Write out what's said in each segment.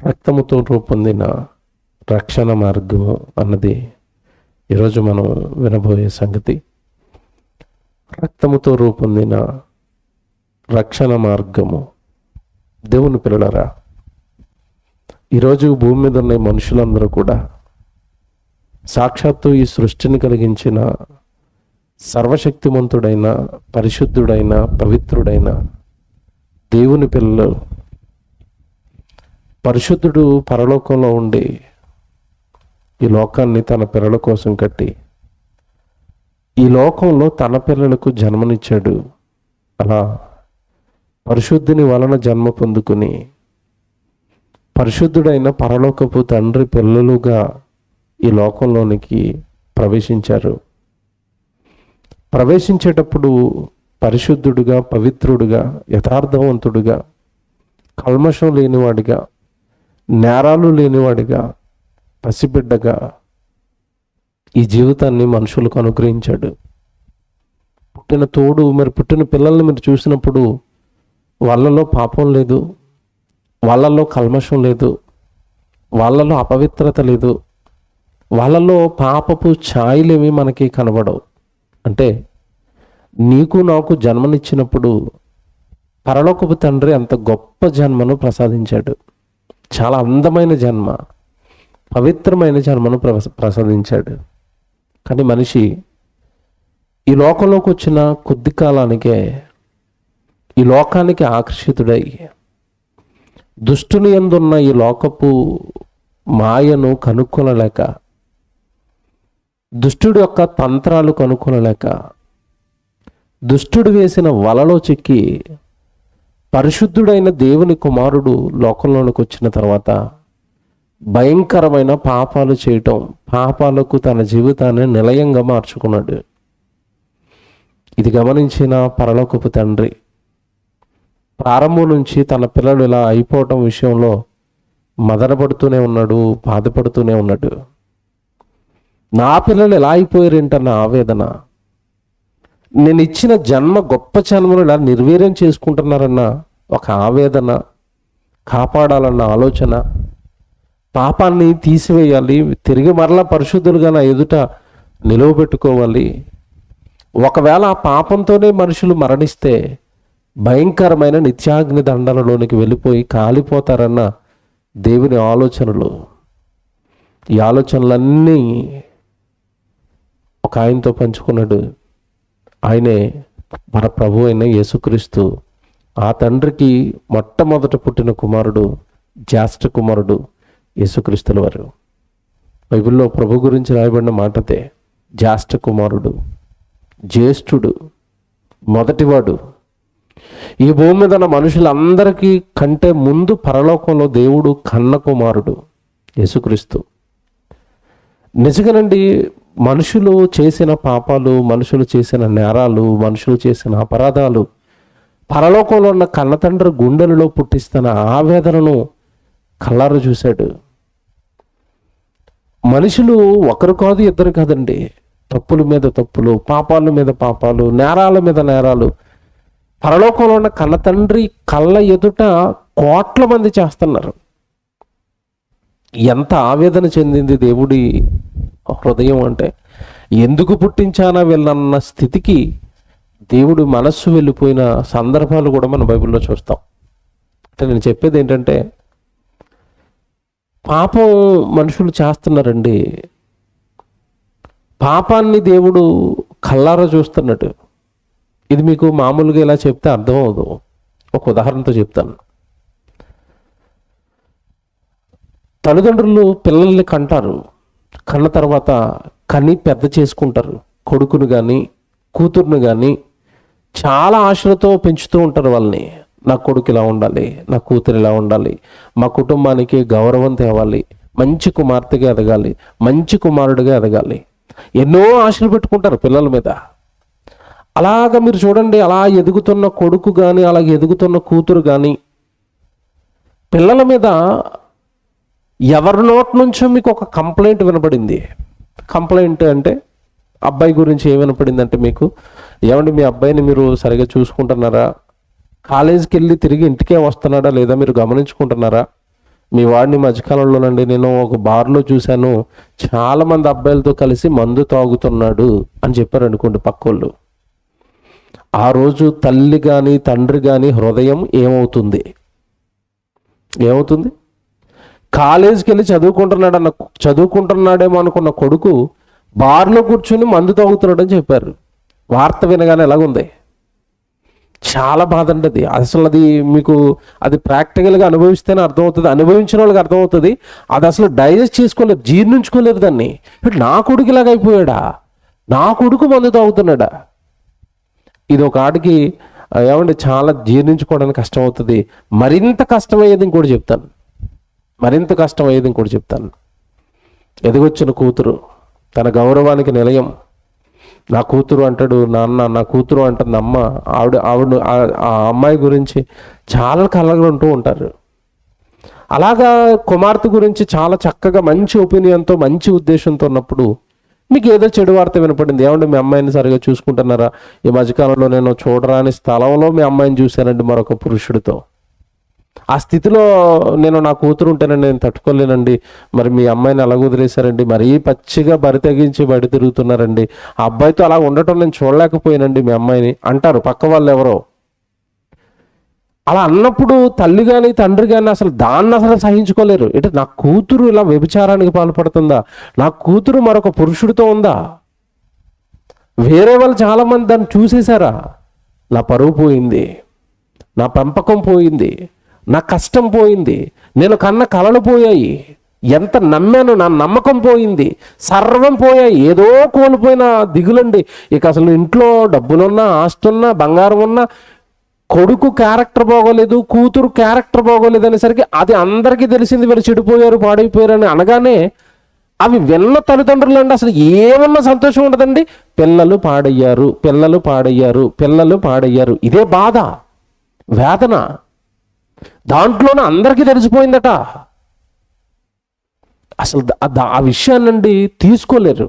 రక్తముతో రూపొందిన రక్షణ మార్గము అన్నది ఈరోజు మనం వినబోయే సంగతి. రక్తముతో రూపొందిన రక్షణ మార్గము. దేవుని పిల్లలారా, ఈరోజు భూమి మీద ఉన్న మనుషులందరూ కూడా సాక్షాత్తు ఈ సృష్టిని కలిగించిన సర్వశక్తిమంతుడైన, పరిశుద్ధుడైన, పవిత్రుడైన దేవుని పిల్లలు. పరిశుద్ధుడు పరలోకంలో ఉండి ఈ లోకాన్ని తన పిల్లల కోసం కట్టి ఈ లోకంలో తన పిల్లలకు జన్మనిచ్చాడు. అలా పరిశుద్ధుని వలన జన్మ పొందుకుని పరిశుద్ధుడైన పరలోకపు తండ్రి పిల్లలుగా ఈ లోకంలోనికి ప్రవేశించారు. ప్రవేశించేటప్పుడు పరిశుద్ధుడుగా, పవిత్రుడుగా, యథార్థవంతుడుగా, కల్మషం లేనివాడిగా, నేరాలు లేనివాడిగా, పసిబిడ్డగా ఈ జీవితాన్ని మనుషులకు అనుగ్రహించాడు. పుట్టిన పిల్లల్ని మీరు చూసినప్పుడు వాళ్ళలో పాపం లేదు, వాళ్ళలో కల్మషం లేదు, వాళ్ళలో అపవిత్రత లేదు, వాళ్ళలో పాపపు ఛాయలేమి మనకి కనబడవు. అంటే నీకు నాకు జన్మనిచ్చినప్పుడు పరలోకపు తండ్రి అంత గొప్ప జన్మను ప్రసాదించాడు. చాలా అందమైన జన్మ, పవిత్రమైన జన్మను ప్రసాదించాడు. కానీ మనిషి ఈ లోకంలోకి వచ్చిన కొద్ది కాలానికే ఈ లోకానికి ఆకర్షితుడై దుష్టుని యందున్న ఈ లోకపు మాయను కనుక్కొనలేక, దుష్టుడి యొక్క తంత్రాలు కనుక్కొనలేక, దుష్టుడు వేసిన వలలో చిక్కి పరిశుద్ధుడైన దేవుని కుమారుడు లోకంలోనికి వచ్చిన తర్వాత భయంకరమైన పాపాలు చేయటం, పాపాలకు తన జీవితాన్ని నిలయంగా మార్చుకున్నాడు. ఇది గమనించిన పరలోకపు తండ్రి ప్రారంభం నుంచి తన పిల్లలు ఇలా అయిపోవటం విషయంలో మదనపడుతూనే ఉన్నాడు, బాధపడుతూనే ఉన్నాడు. నా పిల్లలు ఎలా అయిపోయారేంటన్న ఆవేదన, నేను ఇచ్చిన జన్మ గొప్ప జన్మను ఇలా నిర్వీర్యం చేసుకుంటున్నారన్న ఒక ఆవేదన, కాపాడాలన్న ఆలోచన, పాపాన్ని తీసివేయాలి, తిరిగి మరలా పరిశుద్ధులుగా నా ఎదుట నిలువబెట్టుకోవాలి. ఒకవేళ ఆ పాపంతోనే మనుషులు మరణిస్తే భయంకరమైన నిత్యాగ్ని దండనలోనికి వెళ్ళిపోయి కాలిపోతారన్న దేవుని ఆలోచనలు. ఈ ఆలోచనలన్నీ ఒక ఆయనతో పంచుకున్నాడు. ఆయనే మన ప్రభు అయిన యేసుక్రీస్తు. ఆ తండ్రికి మొట్టమొదట పుట్టిన కుమారుడు, జ్యేష్ఠ కుమారుడు యేసుక్రీస్తుల వారు. బైబిల్లో ప్రభు గురించి రాయబడిన మాటతే. జ్యేష్ఠ కుమారుడు, జ్యేష్ఠుడు, మొదటివాడు. ఈ భూమి మీద ఉన్న మనుషులందరికీ కంటే ముందు పరలోకంలో దేవుడు కన్న కుమారుడు యేసుక్రీస్తు. నిజంగానండి, మనుషులు చేసిన పాపాలు, మనుషులు చేసిన నేరాలు, మనుషులు చేసిన అపరాధాలు పరలోకంలో ఉన్న కన్నతండ్రి గుండెలలో పుట్టిస్తున్న ఆవేదనను కళ్ళారా చూశాడు. మనుషులు ఒకరు కాదు, ఇద్దరు కాదండి, తప్పుల మీద తప్పులు, పాపాల మీద పాపాలు, నేరాల మీద నేరాలు పరలోకంలో ఉన్న కన్నతండ్రి కళ్ళ ఎదుట కోట్ల మంది చేస్తున్నారు. ఎంత ఆవేదన చెందింది దేవుడి హృదయం అంటే, ఎందుకు పుట్టించానా వీళ్ళన్న స్థితికి దేవుడు మనస్సు వెళ్ళిపోయిన సందర్భాలు కూడా మన బైబిల్లో చూస్తాం. అంటే నేను చెప్పేది ఏంటంటే, పాపం మనుషులు చేస్తున్నారండి. పాపాన్ని దేవుడు కళ్ళారా చూస్తున్నాడు. ఇది మీకు మామూలుగా ఇలా చెప్తే అర్థం అవదు. ఒక ఉదాహరణతో చెప్తాను. తల్లిదండ్రులు పిల్లల్ని కంటారు. కన్న తర్వాత కని పెద్ద చేసుకుంటారు. కొడుకును కానీ కూతుర్ని కానీ చాలా ఆశలతో పెంచుతూ ఉంటారు వాళ్ళని. నా కొడుకు ఇలా ఉండాలి, నా కూతురు ఇలా ఉండాలి, మా కుటుంబానికి గౌరవం తేవాలి, మంచి కుమార్తెగా ఎదగాలి, మంచి కుమారుడిగా ఎదగాలి. ఎన్నో ఆశలు పెట్టుకుంటారు పిల్లల మీద. అలాగ మీరు చూడండి, అలా ఎదుగుతున్న కొడుకు కానీ, అలాగే ఎదుగుతున్న కూతురు కానీ పిల్లల మీద ఎవరి నోటి నుంచో మీకు ఒక కంప్లైంట్ వినపడింది. కంప్లైంట్ అంటే అబ్బాయి గురించి ఏం వినపడిందంటే మీకు, ఏమండి మీ అబ్బాయిని మీరు సరిగా చూసుకుంటున్నారా, కాలేజీకి వెళ్ళి తిరిగి ఇంటికే వస్తున్నాడా లేదా మీరు గమనించుకుంటున్నారా, మీ వాడిని మధ్యకాలంలోనండి నేను ఒక బార్లో చూశాను, చాలా మంది అబ్బాయిలతో కలిసి మందు తాగుతున్నాడు అని చెప్పారు అనుకోండి పక్కోళ్ళు. ఆ రోజు తల్లి కానీ తండ్రి కానీ హృదయం ఏమవుతుంది? కాలేజీకి వెళ్ళి చదువుకుంటున్నాడేమో అనుకున్న కొడుకు బార్లో కూర్చుని మందు తాగుతున్నాడు అని చెప్పారు. వార్త వినగానే ఎలాగుంది? చాలా బాధ అండి అది. అసలు అది మీకు అది ప్రాక్టికల్గా అనుభవిస్తేనే అర్థమవుతుంది, అనుభవించిన వాళ్ళకి అర్థమవుతుంది. అది అసలు డైజెస్ట్ చేసుకోలేరు, జీర్ణించుకోలేరు దాన్ని. నా కొడుకు ఇలాగ అయిపోయాడా, నా కొడుకు మందు తాగుతున్నాడా? ఇది ఒక ఆడికి ఏమంటే చాలా జీర్ణించుకోవడానికి కష్టం అవుతుంది. మరింత కష్టమయ్యేది ఇంకోటి చెప్తాను. ఎదిగొచ్చిన కూతురు, తన గౌరవానికి నిలయం. నా కూతురు అంటాడు నాన్న, నా కూతురు అంటుంది అమ్మ. ఆవిడ ఆ అమ్మాయి గురించి చాలా కలగలుంటూ ఉంటారు. అలాగా కుమార్తె గురించి చాలా చక్కగా మంచి ఒపీనియన్తో మంచి ఉద్దేశంతో ఉన్నప్పుడు మీకు ఏదో చెడు వార్త వినపడింది. ఏమంటే మీ అమ్మాయిని సరిగా చూసుకుంటున్నారా? ఈ మధ్యకాలంలో నేను చూడరాని స్థలంలో మీ అమ్మాయిని చూశానండి మరొక పురుషుడితో. ఆ స్థితిలో నా కూతురు ఉంటేనండి నేను తట్టుకోలేనండి. మరి మీ అమ్మాయిని అలా వదిలేశారండి, మరీ పచ్చిగా బరి తెగించి బయట తిరుగుతున్నారండి, ఆ అబ్బాయితో అలా ఉండటం నేను చూడలేకపోయానండి మీ అమ్మాయిని అంటారు పక్క వాళ్ళు ఎవరో. అలా అన్నప్పుడు తల్లి కానీ తండ్రి కానీ అసలు దాన్ని సహించుకోలేరు. అంటే నా కూతురు ఇలా వ్యభిచారానికి పాల్పడుతుందా, నా కూతురు మరొక పురుషుడితో ఉందా, వేరే వాళ్ళు చాలామంది దాన్ని చూసేశారా? నా పరువు పోయింది, నా పెంపకం పోయింది, నా కష్టం పోయింది, నేను కన్న కలలు పోయాయి, ఎంత నమ్మాను నా నమ్మకం పోయింది, సర్వం పోయాయి, ఏదో కోల్పోయిన దిగులండి. ఇక అసలు ఇంట్లో డబ్బులున్నా, ఆస్తున్నా, బంగారం ఉన్నా, కొడుకు క్యారెక్టర్ బాగోలేదు, కూతురు క్యారెక్టర్ బాగోలేదు అనేసరికి అది అందరికీ తెలిసింది, వీళ్ళు చెడిపోయారు, పాడైపోయారు అని అనగానే అవి విన్న తల్లిదండ్రులు అండి అసలు ఏమన్నా సంతోషం ఉండదండి. పిల్లలు పాడయ్యారు, ఇదే బాధ, వేదన. దాంట్లోనే అందరికీ తెలిసిపోయిందట. అసలు ఆ విషయాన్నండి తీసుకోలేరు.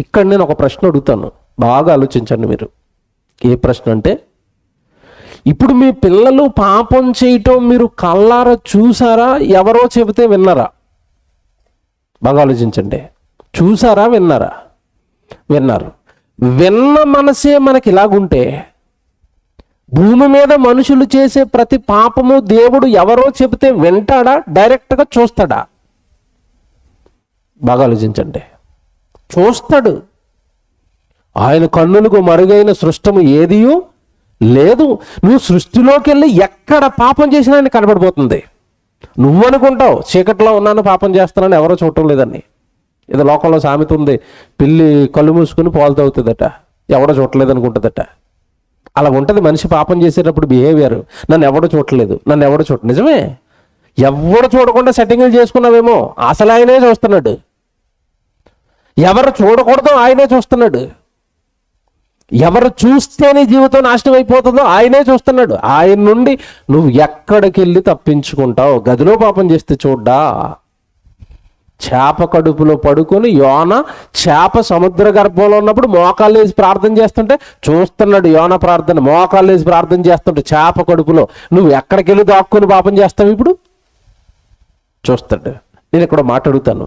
ఇక్కడ నేను ఒక ప్రశ్న అడుగుతాను, బాగా ఆలోచించండి మీరు. ఏ ప్రశ్న అంటే, ఇప్పుడు మీ పిల్లలు పాపం చేయటం మీరు కళ్ళారా చూసారా, ఎవరో చెబితే విన్నారా? బాగా ఆలోచించండి. చూసారా, విన్నారా? విన్నారు. విన్న మనసే మనకి ఇలాగుంటే భూమి మీద మనుషులు చేసే ప్రతి పాపము దేవుడు ఎవరో చెబితే వింటాడా, డైరెక్ట్గా చూస్తాడా? బాగా ఆలోచించండి. చూస్తాడు. ఆయన కన్నులకు మరుగైన సృష్టము ఏదియూ లేదు. నువ్వు సృష్టిలోకి వెళ్ళి ఎక్కడ పాపం చేసినా ఆయన కనబడిపోతుంది. నువ్వు అనుకుంటావు చీకట్లో ఉన్నాను, పాపం చేస్తున్నాను, ఎవరో చూడటం లేదని. ఇది లోకంలో సామెత ఉంది, పిల్లి కళ్ళు మూసుకుని పాలు తాగుతుందట, ఎవడో చూడలేదు అనుకుంటుందట. అలా ఉంటుంది మనిషి పాపం చేసేటప్పుడు బిహేవియర్. నన్ను ఎవడో చూడలేదు, నిజమే, ఎవడు చూడకుండా సెట్టింగ్లు చేసుకున్నావేమో, అసలు ఆయనే చూస్తున్నాడు. ఎవరు చూడకూడదో ఆయనే చూస్తున్నాడు. ఎవరు చూస్తే నీ జీవితం నాశనం అయిపోతుందో ఆయనే చూస్తున్నాడు. ఆయన నుండి నువ్వు ఎక్కడికి వెళ్ళి తప్పించుకుంటావు? గదిలో పాపం చేస్తే చూడ్డా? చేప కడుపులో పడుకొని యోన చేప సముద్ర గర్భంలో ఉన్నప్పుడు మోకాళ్ళు వేసి ప్రార్థన చేస్తుంటే చూస్తున్నాడు. యోన ప్రార్థన మోకాళ్ళు వేసి ప్రార్థన చేస్తుంటే చేప కడుపులో. నువ్వు ఎక్కడికి వెళ్ళి దాక్కుని పాపం చేస్తావు? ఇప్పుడు చూస్తాడు. నేను ఇక్కడ మాట్లాడుతాను,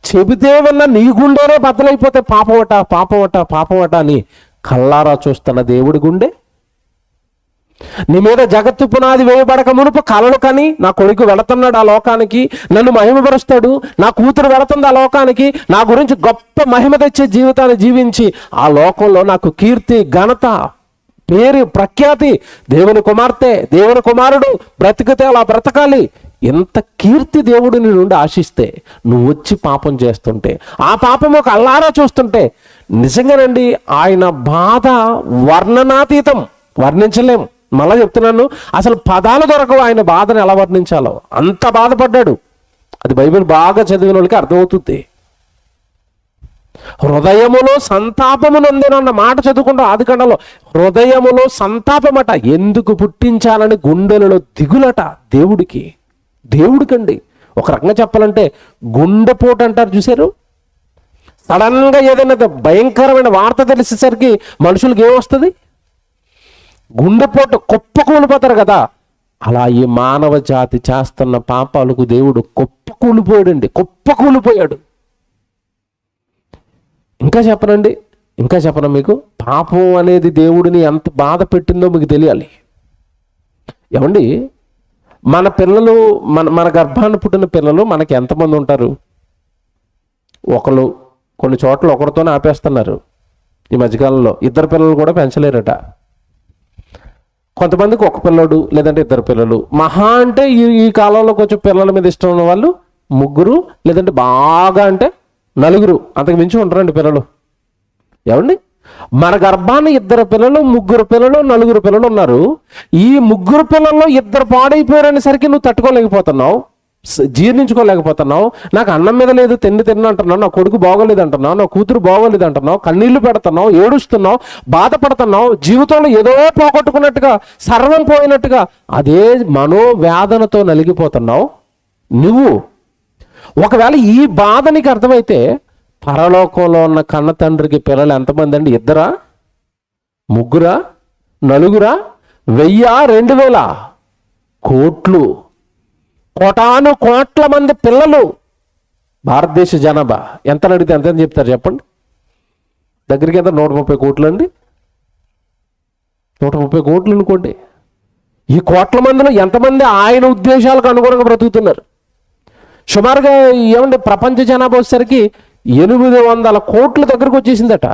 చెబితే వల్ల నీ గుండెనే బద్దలైపోతే పాపమట అని కల్లారా చూస్తున్న దేవుడి గుండె. నీ మీద జగత్తు పునాది వేయబడక మునుపు కలలు కని నా కొడుకు వెళుతున్నాడు ఆ లోకానికి, నన్ను మహిమపరుస్తాడు, నా కూతురు వెళుతుంది ఆ లోకానికి, నా గురించి గొప్ప మహిమ తెచ్చే జీవితాన్ని జీవించి ఆ లోకంలో నాకు కీర్తి, ఘనత, పేరు, ప్రఖ్యాతి, దేవుని కుమార్తె, దేవుని కుమారుడు బ్రతికితే అలా బ్రతకాలి, ఎంత కీర్తి దేవుడు నీ నుండి ఆశిస్తే నువ్వు వచ్చి పాపం చేస్తుంటే, ఆ పాపం ఒక అల్లారా చూస్తుంటే, నిజంగానండి ఆయన బాధ వర్ణనాతీతం, వర్ణించలేం. మళ్ళా చెప్తున్నాను, అసలు పదాలు దొరకవు ఆయన బాధను ఎలా వర్ణించాలో, అంత బాధపడ్డాడు. అది బైబిల్ బాగా చదివిన వాళ్ళకి అర్థమవుతుంది. హృదయములో సంతాపము నందునన్న మాట చదువుకుంటాం ఆదికాండంలో. హృదయములో సంతాపమట, ఎందుకు పుట్టించాలని గుండెలలో దిగులట దేవుడికండి. ఒక రకంగా చెప్పాలంటే గుండెపోటు అంటారు చూశారు. సడన్గా ఏదైనా భయంకరమైన వార్త తెలిసేసరికి మనుషులకు ఏమొస్తుంది? గుండెపోటు, కుప్పకూలిపోతారు కదా. అలా ఈ మానవ జాతి చేస్తున్న పాపాలకు దేవుడు కుప్పకూలిపోయాడు. ఇంకా చెప్పనా మీకు? పాపం అనేది దేవుడిని ఎంత బాధ పెట్టిందో మీకు తెలియాలి. ఏమండి, మన పిల్లలు మన గర్భాన్ని పుట్టిన పిల్లలు మనకి ఎంతమంది ఉంటారు? కొన్ని చోట్ల ఒకరితోనే ఆపేస్తున్నారు. ఈ మధ్యకాలంలో 2 పిల్లలు కూడా పెంచలేరట. కొంతమందికి 1 పిల్లడు లేదంటే 2 పిల్లలు. మహా అంటే ఈ కాలంలో కొంచెం పిల్లల మీద ఇష్టం ఉన్న వాళ్ళు 3 లేదంటే బాగా అంటే 4, అంతకు మించి ఉంటారండి పిల్లలు. ఏమండి, మన గర్భాన్ని 2 పిల్లలు, 3 పిల్లలు, 4 పిల్లలు ఉన్నారు. ఈ 3 పిల్లల్లో 2 పాడైపోయారనేసరికి నువ్వు తట్టుకోలేకపోతున్నావు, జీర్ణించుకోలేకపోతున్నావు. నాకు అన్నం మీద లేదు, తిన్న అంటున్నావు, నా కొడుకు బాగోలేదు అంటున్నావు, నా కూతురు బాగోలేదు అంటున్నావు, కన్నీళ్లు పెడుతున్నావు, ఏడుస్తున్నావు, బాధపడుతున్నావు, జీవితంలో ఏదో పోగొట్టుకున్నట్టుగా, సర్వం పోయినట్టుగా అదే మనోవేదనతో నలిగిపోతున్నావు. నువ్వు ఒకవేళ ఈ బాధ నీకు అర్థమైతే, పరలోకంలో ఉన్న కన్న తండ్రికి పిల్లలు ఎంతమంది అండి? 2, 3, 4, 1000, 2000, కోట్లు, కోటాను కోట్ల మంది పిల్లలు. భారతదేశ జనాభా ఎంత అడిగితే ఎంత చెప్తారు చెప్పండి? దగ్గరికి ఎంత? 130 కోట్లు అండి. 130 కోట్లు అనుకోండి. ఈ కోట్ల మందిలో ఎంతమంది ఆయన ఉద్దేశాలకు అనుగుణంగా బ్రతుకుతున్నారు? సుమారుగా ఏమండి, ప్రపంచ జనాభా వచ్చేసరికి 800 కోట్ల దగ్గరకు వచ్చేసిందట.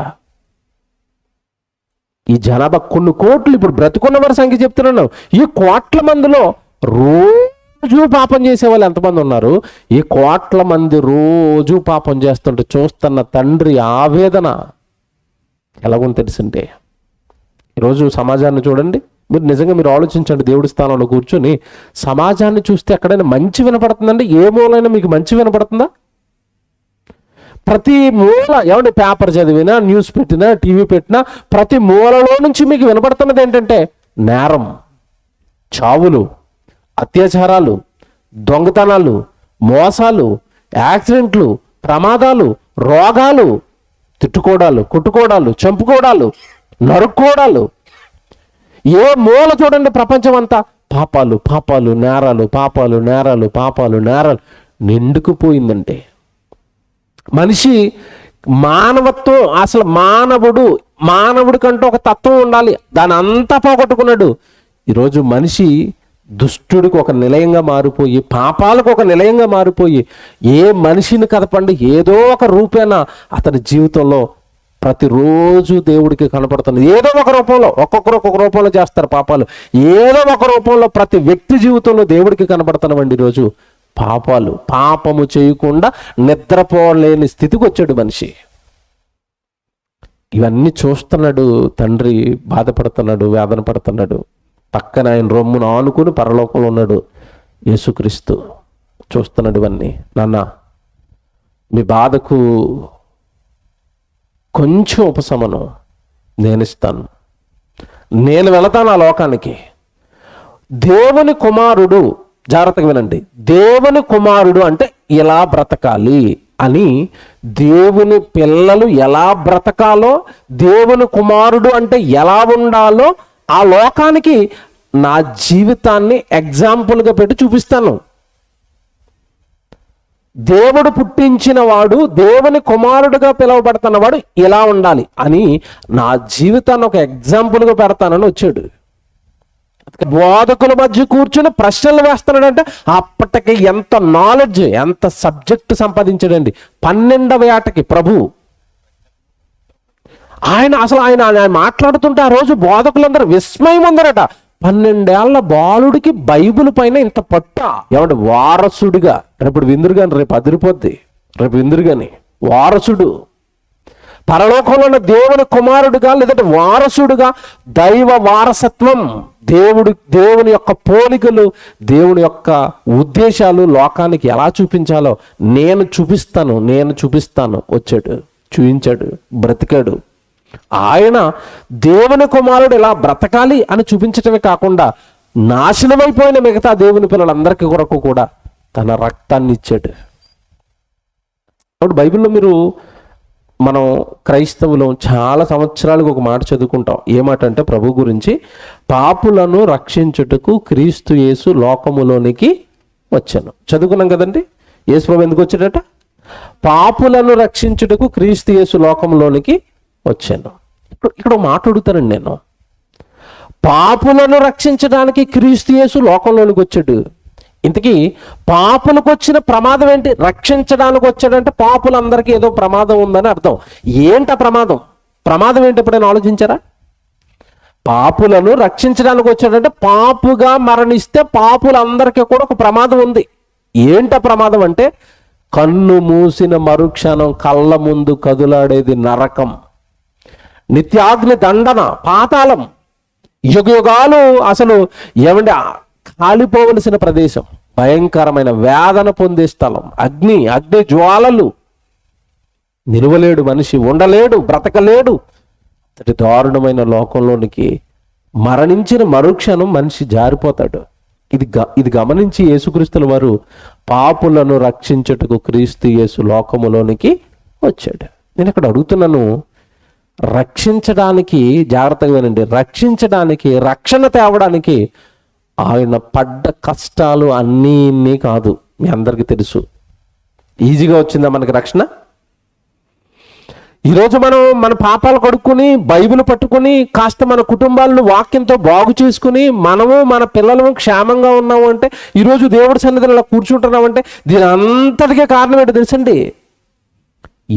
ఈ జనాభా కొన్ని కోట్లు. ఇప్పుడు బ్రతుకున్న వారి సంఖ్య చెప్తున్నాను. ఈ కోట్ల మందిలో రోజు పాపం చేసే వాళ్ళు ఎంతమంది ఉన్నారు? ఈ కోట్ల మంది రోజు పాపం చేస్తుంటే చూస్తున్న తండ్రి ఆవేదన ఎలాగో తెలుసుంటే, ఈరోజు సమాజాన్ని చూడండి. మీరు ఆలోచించండి. దేవుడి స్థానంలో కూర్చొని సమాజాన్ని చూస్తే ఎక్కడైనా మంచి వినపడుతుందండి? ఏ మూలైనా మీకు మంచి వినపడుతుందా? ప్రతి మూల, ఏమంటే పేపర్ చదివినా, న్యూస్ పెట్టినా, టీవీ పెట్టినా, ప్రతి మూలలో నుంచి మీకు వినపడుతున్నది ఏంటంటే నేరం, చావులు, అత్యాచారాలు, దొంగతనాలు, మోసాలు, యాక్సిడెంట్లు, ప్రమాదాలు, రోగాలు, తిట్టుకోవడాలు, కొట్టుకోవడాలు, చంపుకోవడాలు, నరుక్కోవడాలు. ఏ మూల చూడండి ప్రపంచం అంతా పాపాలు, నేరాలు నిండుకుపోయిందంటే, మనిషి మానవత్వం, అసలు మానవుడికంటూ ఒక తత్వం ఉండాలి, దాని అంతా పోగొట్టుకున్నాడు. ఈరోజు మనిషి దుష్టుడికి ఒక నిలయంగా మారిపోయి, పాపాలకు ఒక నిలయంగా మారిపోయి, ఏ మనిషిని కదపండి ఏదో ఒక రూపేణ అతని జీవితంలో ప్రతిరోజు దేవుడికి కనపడుతుంది. ఏదో ఒక రూపంలో, ఒక్కొక్కరు ఒక్కొక్క రూపంలో చేస్తారు పాపాలు. ఏదో ఒక రూపంలో ప్రతి వ్యక్తి జీవితంలో దేవుడికి కనపడుతున్నామండి. ఈరోజు పాపము చేయకుండా నిద్రపోలేని స్థితికి వచ్చాడు మనిషి. ఇవన్నీ చూస్తున్నాడు తండ్రి, బాధపడుతున్నాడు, వేదన పడుతున్నాడు. పక్కన ఆయన రొమ్మును ఆనుకుని పరలోకంలో ఉన్నాడు యేసుక్రీస్తు, చూస్తున్నాడు ఇవన్నీ. నాన్న, మీ బాధకు కొంచెం ఉపశమనం నేను ఇస్తాను, నేను వెళతాను ఆ లోకానికి. దేవుని కుమారుడు, జాగ్రత్తగా వినండి, దేవుని కుమారుడు అంటే ఇలా బ్రతకాలి అని, దేవుని పిల్లలు ఎలా బ్రతకాలో, దేవుని కుమారుడు అంటే ఎలా ఉండాలో ఆ లోకానికి నా జీవితాన్ని ఎగ్జాంపుల్గా పెట్టి చూపిస్తాను. దేవుడు పుట్టించిన వాడు, దేవుని కుమారుడుగా పిలువబడుతున్నవాడు ఇలా ఉండాలి అని నా జీవితాన్ని ఒక ఎగ్జాంపుల్గా పెడతానని వచ్చాడు. బోధకుల మధ్య కూర్చొని ప్రశ్నలు వేస్తున్నాడంటే అప్పటికి ఎంత నాలెడ్జ్, ఎంత సబ్జెక్ట్ సంపాదించాడండి. 12వ ఏటకి ప్రభు ఆయన మాట్లాడుతుంటే ఆ రోజు బోధకులందరూ విస్మయం ఉందరట. 12 ఏళ్ల బాలుడికి బైబిల్ పైన ఇంత పట్ట, ఏమంటే వారసుడిగా, రేపు విందురుగాని, రేపు అదిరిపోద్ది, రేపు విందురుగాని వారసుడు, పరలోకంలో ఉన్న దేవుని కుమారుడుగా లేదంటే వారసుడుగా, దైవ వారసత్వం, దేవుని యొక్క పోలికలు, దేవుని యొక్క ఉద్దేశాలు లోకానికి ఎలా చూపించాలో నేను చూపిస్తాను వచ్చాడు, చూపించాడు, బ్రతికాడు. ఆయన దేవుని కుమారుడు ఇలా బ్రతకాలి అని చూపించటమే కాకుండా నాశనమైపోయిన మిగతా దేవుని పిల్లలందరికీ కొరకు కూడా తన రక్తాన్ని ఇచ్చాడు. కాబట్టి బైబిల్లో మనం క్రైస్తవులు చాలా సంవత్సరాలకు ఒక మాట చదువుకుంటాం. ఏ మాట అంటే ప్రభు గురించి, పాపులను రక్షించుటకు క్రీస్తు యేసు లోకములోనికి వచ్చాను. చదువుకున్నాం కదండి. యేసు ప్రభు ఎందుకు వచ్చాడట? పాపులను రక్షించుటకు క్రీస్తు యేసు లోకంలోనికి వచ్చాను. ఇక్కడ మాట అడుగుతానండి నేను, పాపులను రక్షించడానికి క్రీస్తు యేసు లోకంలోనికి వచ్చాడు. ఇంతకీ పాపులకు వచ్చిన ప్రమాదం ఏంటి? రక్షించడానికి వచ్చాడంటే పాపులందరికీ ఏదో ప్రమాదం ఉందని అర్థం. ఏంట ప్రమాదం? ప్రమాదం ఏంటి ఎప్పుడైనా ఆలోచించారా? పాపులను రక్షించడానికి వచ్చాడంటే పాపుగా మరణిస్తే పాపులందరికీ కూడా ఒక ప్రమాదం ఉంది. ఏంట ప్రమాదం అంటే, కన్ను మూసిన మరుక్షణం కళ్ళ ముందు కదులాడేది నరకం, నిత్యాగ్ని దండన, పాతాళం, యుగయుగాలు అసలు ఏమంటే కాలిపోవలసిన ప్రదేశం, భయంకరమైన వేదన పొందే స్థలం, అగ్ని జ్వాలలు, నిలవలేడు మనిషి, ఉండలేడు, బ్రతకలేడు. అంతటి దారుణమైన లోకంలోనికి మరణించిన మరుక్షణం మనిషి జారిపోతాడు. ఇది గమనించి యేసుక్రీస్తుల వారు పాపులను రక్షించుటకు క్రీస్తు యేసు లోకములోనికి వచ్చాడు. నేను ఇక్కడ అడుగుతున్నాను, రక్షించడానికి, జాగ్రత్తగా వినండి, రక్షించడానికి, రక్షణ తేవడానికి ఆయన పడ్డ కష్టాలు అన్నీ కాదు. మీ అందరికీ తెలుసు. ఈజీగా వచ్చిందా మనకి రక్షణ? ఈరోజు మనం మన పాపాలు కడుక్కుని బైబిల్ పట్టుకుని కాస్త మన కుటుంబాలను వాక్యంతో బాగు చేసుకుని మనము మన పిల్లలు క్షేమంగా ఉన్నాము అంటే, ఈరోజు దేవుడి సన్నిధిలో ఇలా కూర్చుంటున్నామంటే దీని అంతటికే కారణం ఏంటో తెలుసండి?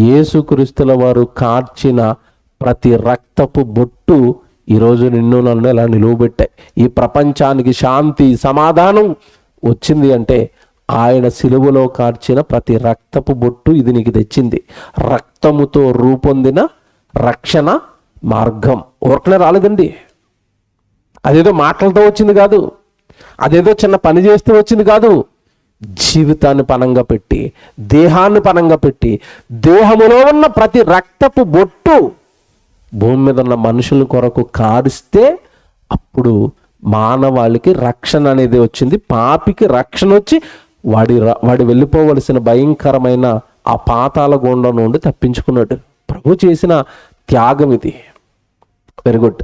యేసుక్రీస్తుల వారు కార్చిన ప్రతి రక్తపు బొట్టు ఈరోజు నిన్ను నన్ను ఇలా నిలువబెట్టాయి. ఈ ప్రపంచానికి శాంతి సమాధానం వచ్చింది అంటే ఆయన సిలువలో కార్చిన ప్రతి రక్తపు బొట్టు ఇది నీకు తెచ్చింది. రక్తముతో రూపొందిన రక్షణ మార్గం ఊరకనే రాలేదండి. అదేదో మాటలతో వచ్చింది కాదు, అదేదో చిన్న పని చేస్తే వచ్చింది కాదు. జీవితాన్ని పణంగా పెట్టి, దేహాన్ని పణంగా పెట్టి, దేహములో ఉన్న ప్రతి రక్తపు బొట్టు భూమి మీద ఉన్న మనుషుల కొరకు కారిస్తే అప్పుడు మానవాళికి రక్షణ అనేది వచ్చింది. పాపికి రక్షణ వచ్చి వాడి వెళ్ళిపోవలసిన భయంకరమైన ఆ పాతాల గుండం నుండి తప్పించుకున్నాడు. ప్రభు చేసిన త్యాగం ఇది. Very good.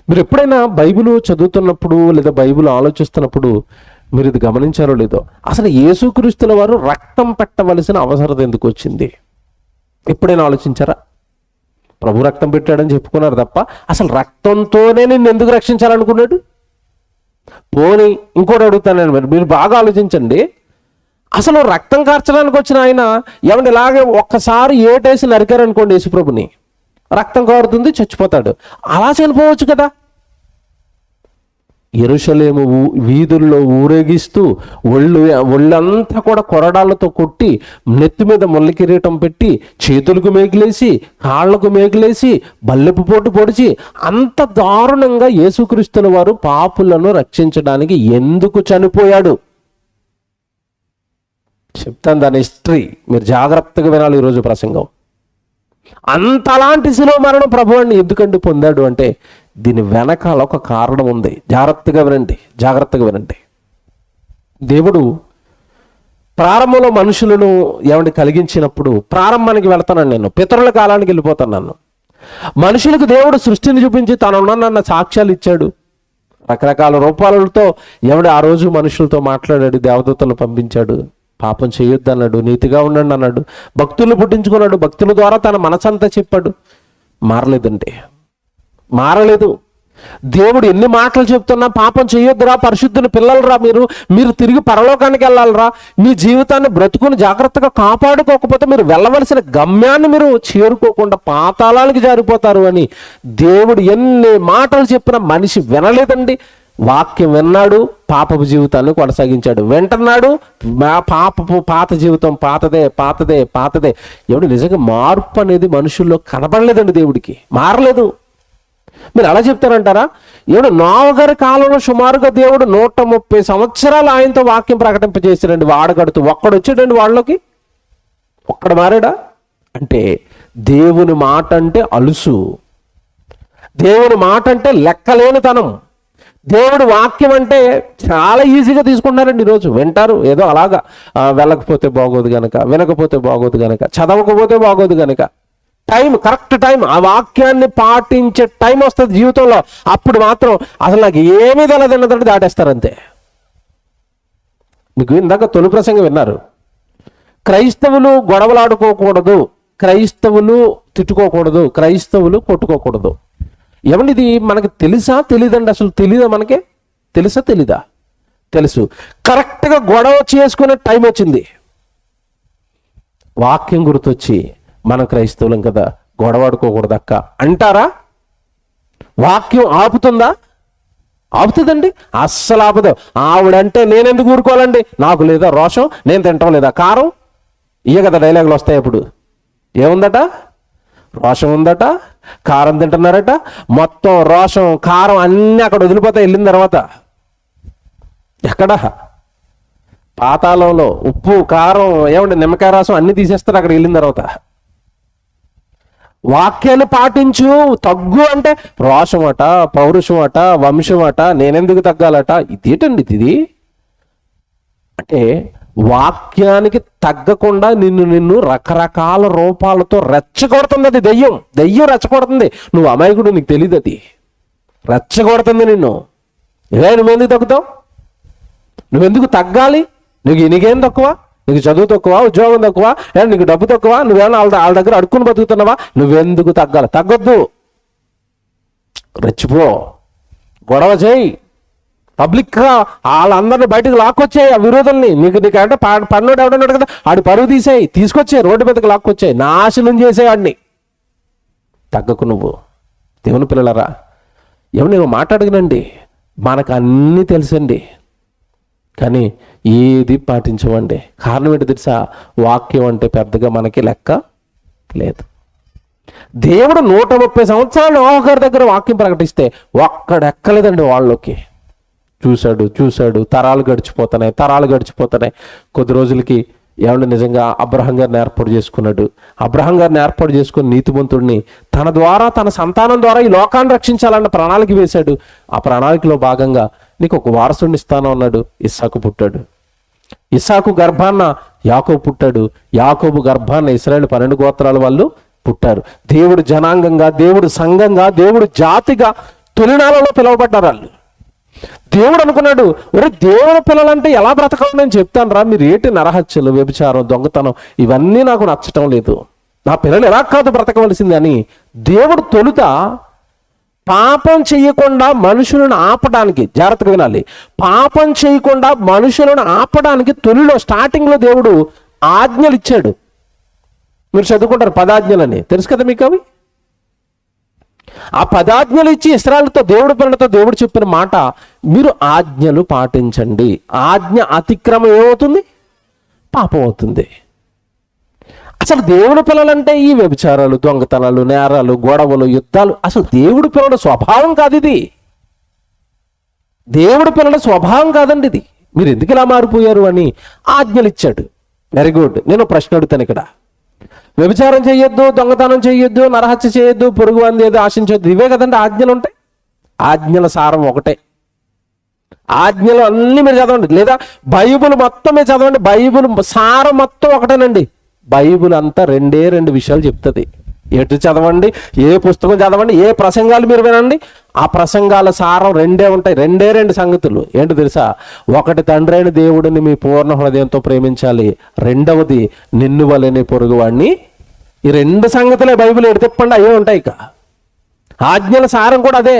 మీరు ఎప్పుడైనా బైబిల్ చదువుతున్నప్పుడు లేదా బైబిల్ ఆలోచిస్తున్నప్పుడు మీరు ఇది గమనించారో లేదో, అసలు యేసుక్రీస్తుల వారు రక్తం పెట్టవలసిన అవసరం ఎందుకు వచ్చింది? ఎప్పుడైనా ఆలోచించారా? ప్రభు రక్తం పెట్టాడని చెప్పుకున్నారు తప్ప అసలు రక్తంతోనే నిన్ను ఎందుకు రక్షించాలనుకున్నాడు? పోనీ ఇంకోటి అడుగుతాను నేను, మీరు బాగా ఆలోచించండి. అసలు రక్తం కార్చడానికి వచ్చిన ఆయన ఏమంటే ఇలాగే ఒక్కసారి ఏటేసి నరికారనుకోండి యేసుప్రభుని, రక్తం కారుతుంది, చచ్చిపోతాడు. అలా చనిపోవచ్చు కదా. యెరూషలేము వీధుల్లో ఊరేగిస్తూ ఒళ్ళంతా కూడా కొరడాలతో కొట్టి, నెత్తి మీద ముళ్ళ కిరీటం పెట్టి, చేతులకు మేకులేసి, కాళ్లకు మేకులేసి, బల్లెపు పోటు పొడిచి, అంత దారుణంగా యేసుక్రీస్తుల వారు పాపులను రక్షించడానికి ఎందుకు చనిపోయాడు చెప్తాను. దాని హిస్టరీ మీరు జాగ్రత్తగా వినాలి ఈరోజు ప్రసంగం. అంతలాంటి శిలువ మరణం ప్రభు అని ఎందుకంటే పొందాడు అంటే దీని వెనకాల ఒక కారణం ఉంది. జాగ్రత్తగా వినండి. దేవుడు ప్రారంభంలో మనుషులను ఏమంటే కలిగించినప్పుడు, ప్రారంభానికి వెళ్తానండి నేను, పితరుల కాలానికి వెళ్ళిపోతాను. మనుషులకు దేవుడు సృష్టిని చూపించి తనున్నానన్న సాక్ష్యాలు ఇచ్చాడు. రకరకాల రూపాలతో ఏమంటే ఆ రోజు మనుషులతో మాట్లాడాడు, దేవదూతలను పంపించాడు, పాపం చేయొద్దు అన్నాడు, నీతిగా ఉండండి అన్నాడు, భక్తులు పుట్టించుకున్నాడు, భక్తుల ద్వారా తన మనసంతా చెప్పాడు. మారలేదు. దేవుడు ఎన్ని మాటలు చెప్తున్నా పాపం చేయొద్దురా, పరిశుద్ధుని పిల్లలరా, మీరు తిరిగి పరలోకానికి వెళ్ళాలరా, మీ జీవితాన్ని బ్రతుకుని జాగ్రత్తగా కాపాడుకోకపోతే మీరు వెళ్ళవలసిన గమ్యాన్ని మీరు చేరుకోకుండా పాతాళానికి జారిపోతారు అని దేవుడు ఎన్ని మాటలు చెప్పినా మనిషి వినలేదండి. వాక్యం విన్నాడు, పాపపు జీవితాన్ని కొనసాగించాడు. వింటున్నాడు, పాత జీవితం పాతదే. ఎవడు నిజంగా మార్పు అనేది మనుషుల్లో కనబడలేదండి. దేవుడికి మారలేదు. మీరు అలా చెప్తారంటారా? ఎవడు నోవహు గారి కాలంలో సుమారుగా దేవుడు 130 సంవత్సరాలు ఆయనతో వాక్యం ప్రకటింపజేశాడండి. వాడగడుతూ ఒక్కడు వచ్చాడండి వాళ్ళలోకి, ఒక్కడు మారాడా? అంటే దేవుని మాట అంటే అలుసు, దేవుని మాట అంటే లెక్కలేనితనం, దేవుడు వాక్యం అంటే చాలా ఈజీగా తీసుకుంటున్నారండి. ఈరోజు వింటారు, ఏదో అలాగా, వెళ్ళకపోతే బాగోదు గనక, వినకపోతే బాగోదు గనక, చదవకపోతే బాగోదు గనక, టైం, కరెక్ట్ టైం, ఆ వాక్యాన్ని పాటించే టైం వస్తుంది జీవితంలో. అప్పుడు మాత్రం అసలు నాకు ఏమీ తెలియదన్నదంటే దాటేస్తారు అంతే. మీకు ఇందాక తొలి ప్రసంగం విన్నారు, క్రైస్తవులు గొడవలాడుకోకూడదు, క్రైస్తవులు తిట్టుకోకూడదు, క్రైస్తవులు కొట్టుకోకూడదు. ఏమండి ఇది మనకి తెలుసా తెలీదండి? అసలు తెలీదా? మనకే తెలుసా తెలీదా? తెలుసు. కరెక్ట్గా గొడవ చేసుకునే టైం వచ్చింది, వాక్యం గుర్తొచ్చి మనం క్రైస్తవులం కదా గొడవాడుకోకూడదు అక్క అంటారా? వాక్యం ఆపుతుందా? ఆపుతుందండి? అస్సలు ఆపదు. ఆవిడంటే నేనెందుకు ఊరుకోవాలండి, నాకు లేదా రోషం, నేను తింటాం లేదా కారం, ఇయే కదా డైలాగులు వస్తాయి. అప్పుడు ఏముందట? రోషం ఉందట, కారం తింటున్నారట, మొత్తం రోషం కారం అన్నీ అక్కడ వదిలిపోతాయి. వెళ్ళిన తర్వాత ఎక్కడ? పాతాళంలో ఉప్పు కారం ఏమంటే నిమ్మకాయ రసం అన్ని తీసేస్తారు అక్కడ వెళ్ళిన తర్వాత. వాక్యాన్ని పాటించు, తగ్గు అంటే రోషం అట, పౌరుషం అట, వంశం అట, నేనెందుకు తగ్గాలట. ఇదేటండి ఇది? అంటే వాక్యానికి తగ్గకుండా నిన్ను రకరకాల రూపాలతో రెచ్చగొడుతుంది. అది దెయ్యం రెచ్చగొడుతుంది. నువ్వు అమాయకుడు, నీకు తెలియదు. అది రెచ్చగొడుతుంది నిన్ను. నువ్వెందుకు తగ్గుతావు? నువ్వెందుకు తగ్గాలి? నీకేం తక్కువ? నీకు చదువు తక్కువ, ఉద్యోగం తక్కువ, నీకు డబ్బు తక్కువ, నువ్వేమన్నా వాళ్ళ దగ్గర అడుక్కుని బతుకుతున్నావా? నువ్వెందుకు తగ్గాలి? తగ్గొద్దు. రెచ్చిపో, గొడవ చేయి, పబ్లిక్గా వాళ్ళందరినీ బయటకు లాక్కొచ్చాయి ఆ విరోధుల్ని. నీకంటే పన్నుడు ఎవడన్నాడు కదా, ఆడి పరువు తీసేయి, తీసుకొచ్చాయి, రోడ్డు మీదకి లాక్కొచ్చాయి, నాశనం చేసేవాడిని. తగ్గకు నువ్వు. దేవుని పిల్లలరా, ఏమన్నా మాట్లాడగనండి, మనకు అన్నీ తెలుసండి, కానీ ఏది పాటించమండి. కారణం ఏంటి తెలుసా? వాక్యం అంటే పెద్దగా మనకి లెక్క లేదు. దేవుడు 130 సంవత్సరాలు ఒకరి దగ్గర వాక్యం ప్రకటిస్తే ఒక్కడెక్కలేదండి వాళ్ళకి. చూశాడు, తరాలు గడిచిపోతున్నాయి. కొద్ది రోజులకి ఏమంటే నిజంగా అబ్రహం గారిని ఏర్పాటు చేసుకున్నాడు. అబ్రహం గారిని ఏర్పాటు చేసుకుని నీతిమంతుడిని తన ద్వారా, తన సంతానం ద్వారా ఈ లోకాన్ని రక్షించాలన్న ప్రణాళిక వేశాడు. ఆ ప్రణాళికలో భాగంగా నీకు ఒక వారసుడిని ఇస్తాను అన్నాడు. ఇస్సాకు పుట్టాడు. ఇస్సాకు గర్భాన్న యాకోబు పుట్టాడు. యాకోబు గర్భాన్న ఇశ్రాయేలు 12 గోత్రాల వాళ్ళు పుట్టారు. దేవుడు జనాంగంగా, దేవుడు సంఘంగా, దేవుడు జాతిగా తొలినాళ్ళలో పిలువబడ్డారు వాళ్ళు. దేవుడు అనుకున్నాడు, ఒరే దేవుడు పిల్లలంటే ఎలా బ్రతకాలి నేను చెప్తాను రా, మీరు ఏంటి నరహత్యలు, వ్యభిచారం, దొంగతనం ఇవన్నీ నాకు నచ్చటం లేదు, నా పిల్లలు ఎలా కాదు బ్రతకవలసింది అని దేవుడు తొలుత పాపం చేయకుండా మనుషులను ఆపడానికి, జాగ్రత్తగా వినాలి, పాపం చేయకుండా మనుషులను ఆపడానికి తొలిలో స్టార్టింగ్లో దేవుడు ఆజ్ఞలు ఇచ్చాడు. మీరు చదువుకుంటారు 10 ఆజ్ఞలని, తెలుసు కదా మీకు అవి. ఆ 10 ఆజ్ఞలు ఇచ్చి ఇశ్రాయేలుతో దేవుడి పిల్లలతో దేవుడు చెప్పిన మాట, మీరు ఆజ్ఞలు పాటించండి. ఆజ్ఞ అతిక్రమం ఏమవుతుంది? పాపం అవుతుంది. అసలు దేవుడి పిల్లలంటే ఈ వ్యభిచారాలు, దొంగతనాలు, నేరాలు, గొడవలు, యుద్ధాలు అసలు దేవుడి పిల్లల స్వభావం కాదు. ఇది దేవుడి పిల్లల స్వభావం కాదండి ఇది. మీరు ఎందుకు ఇలా మారిపోయారు అని ఆజ్ఞలు ఇచ్చాడు. Very good. నేను ప్రశ్న అడుగుతాను ఇక్కడ. వ్యభిచారం చేయొద్దు, దొంగతనం చేయొద్దు, నరహత్య చేయొద్దు, పొరుగు వారిని ఏదో ఆశించొద్దు, ఇవే కదండి ఆజ్ఞలు ఉంటాయి. ఆజ్ఞల సారం ఒకటే. ఆజ్ఞలు అన్నీ మీరు చదవండి, లేదా బైబుల్ మొత్తం మీరు చదవండి, బైబుల్ సారం మొత్తం ఒకటేనండి. బైబుల్ అంతా 2 విషయాలు చెప్తుంది. ఎటు చదవండి, ఏ పుస్తకం చదవండి, ఏ ప్రసంగాలు మీరు వినండి, ఆ ప్రసంగాల సారం 2 ఉంటాయి. 2 సంగతులు. ఏంటో తెలుసా? ఒకటి, తండ్రి అయిన దేవుడిని మీ పూర్ణ హృదయంతో ప్రేమించాలి. రెండవది, నిన్ను వలె పొరుగువాడిని. ఈ 2 సంగతులే బైబిల్ ఎటు తిప్పండి అయ్యే ఉంటాయి. ఇక ఆజ్ఞల సారం కూడా అదే.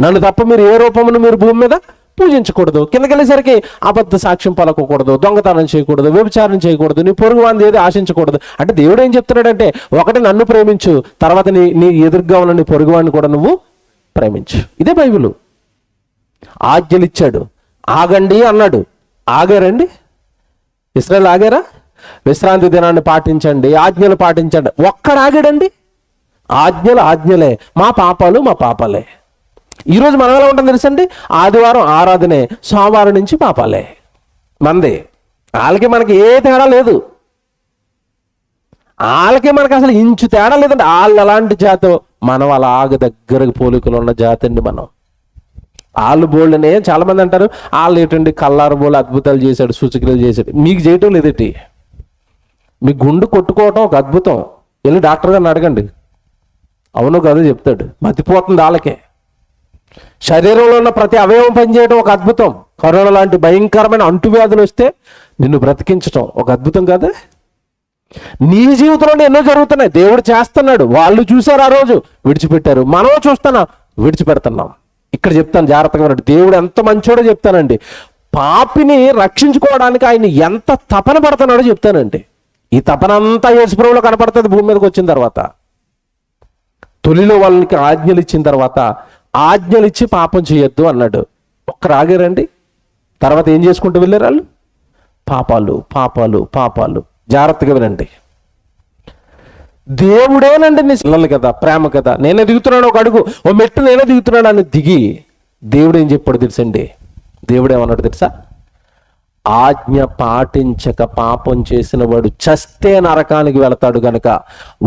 నన్ను తప్ప మీరు ఏ రూపమును మీరు భూమి మీద పూజించకూడదు. కిందకి వెళ్ళేసరికి అబద్ధ సాక్ష్యం పలకకూడదు, దొంగతనం చేయకూడదు, వ్యభిచారం చేయకూడదు, నీ పొరుగు వాంది ఏది ఆశించకూడదు. అంటే దేవుడు ఏం చెప్తున్నాడంటే, ఒకటి నన్ను ప్రేమించు, తర్వాత నీ ఎదురుగా ఉన్న నీ పొరుగువాడిని కూడా నువ్వు ప్రేమించు. ఇదే బైబిల్. ఆజ్ఞలు ఇచ్చాడు. ఆగండి అన్నాడు. ఆగారండి? ఇశ్రాయేలు ఆగారా? విశ్రాంతి దినాన్ని పాటించండి, ఆజ్ఞలు పాటించండి. ఒక్కడ ఆగాడండి? ఆజ్ఞలే. మా పాపాలే. ఈరోజు మనం ఎలా ఉంటుంది తెలుసండి? ఆదివారం ఆరాధనే, సోమవారం నుంచి పాపాలే మంది. వాళ్ళకి మనకి ఏ తేడా లేదు. వాళ్ళకి మనకి అసలు ఇంచు తేడా లేదండి. వాళ్ళు ఎలాంటి జాతో, మనం అలాగ దగ్గరకు పోలికలు ఉన్న జాతి అండి మనం. వాళ్ళు బోల్డ్నే చాలా మంది అంటారు, వాళ్ళు ఏంటండి కల్లారు బోళ్ళు అద్భుతాలు చేశాడు, సూచక్రియలు చేశాడు. మీకు చేయటం లేదేటి? మీ గుండు కొట్టుకోవటం ఒక అద్భుతం. వెళ్ళి డాక్టర్ గారిని అడగండి. అవును కదా చెప్తాడు. మతిపోతుంది వాళ్ళకే. శరీరంలో ఉన్న ప్రతి అవయవం పనిచేయడం ఒక అద్భుతం. కరోనా లాంటి భయంకరమైన అంటువ్యాధులు వస్తే నిన్ను బ్రతికించటం ఒక అద్భుతం కదా. నీ జీవితంలో ఎన్నో జరుగుతున్నాయి, దేవుడు చేస్తున్నాడు. వాళ్ళు చూశారు, ఆ రోజు విడిచిపెట్టారు. మనం చూస్తున్నాం, విడిచిపెడుతున్నాం. ఇక్కడ చెప్తాను జాగ్రత్తగా ఉన్నాడు. దేవుడు ఎంత మంచోడో చెప్తానండి. పాపిని రక్షించుకోవడానికి ఆయన ఎంత తపన పడుతున్నాడో చెప్తానండి. ఈ తపన అంతా యేసుప్రభువులో కనపడుతుంది భూమి మీదకి వచ్చిన తర్వాత. తొలిలో వాళ్ళకి ఆజ్ఞలు ఇచ్చిన తర్వాత ఆజ్ఞలు ఇచ్చి పాపం చేయొద్దు అన్నాడు. ఒక్కరు ఆగారండి. తర్వాత ఏం చేసుకుంటూ వెళ్ళారు వాళ్ళు? పాపాలు పాపాలు పాపాలు. జాగ్రత్తగా వినండి. దేవుడేనండి నీ పిల్లలు కదా, ప్రేమ కదా. నేనే దిగుతున్నాడు ఒక అడుగు, ఓ మెట్టు నేనే దిగుతున్నాడు అని దిగి దేవుడు ఏం చెప్పాడు తెలుసండి? దేవుడు ఏమన్నాడు తెలుసా? ఆజ్ఞ పాటించక పాపం చేసిన వాడు చస్తే నరకానికి వెళతాడు గనక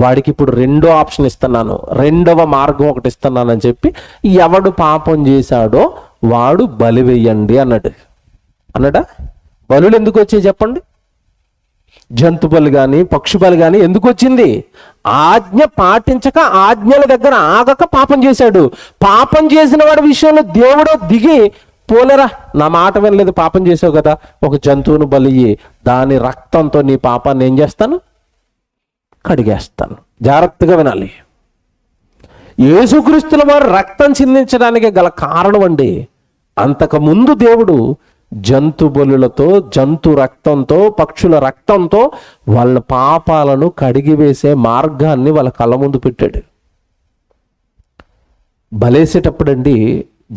వాడికి ఇప్పుడు రెండో ఆప్షన్ ఇస్తున్నాను, రెండవ మార్గం ఒకటి ఇస్తున్నానని చెప్పి ఎవడు పాపం చేశాడో వాడు బలి వెయ్యండి అన్నాడు. అన్నాడా? బలులు ఎందుకు వచ్చాయి చెప్పండి? జంతు బలి కానీ పక్షి బలి కానీ ఎందుకు వచ్చింది? ఆజ్ఞ పాటించక ఆజ్ఞల దగ్గర ఆగక పాపం చేశాడు. పాపం చేసిన వాడి విషయంలో దేవుడు దిగి, పోలేరా, నా మాట వినలేదు, పాపం చేసావు కదా, ఒక జంతువును బలి, దాని రక్తంతో నీ పాపాన్ని ఏం చేస్తాను? కడిగేస్తాను. జాగ్రత్తగా వినాలి. యేసుక్రీస్తుల వారు రక్తం చిందించడానికి గల కారణం అండి. అంతకుముందు దేవుడు జంతు బలులతో, జంతు రక్తంతో, పక్షుల రక్తంతో వాళ్ళ పాపాలను కడిగివేసే మార్గాన్ని వాళ్ళ కళ్ళ ముందు పెట్టాడు. బలేసేటప్పుడండి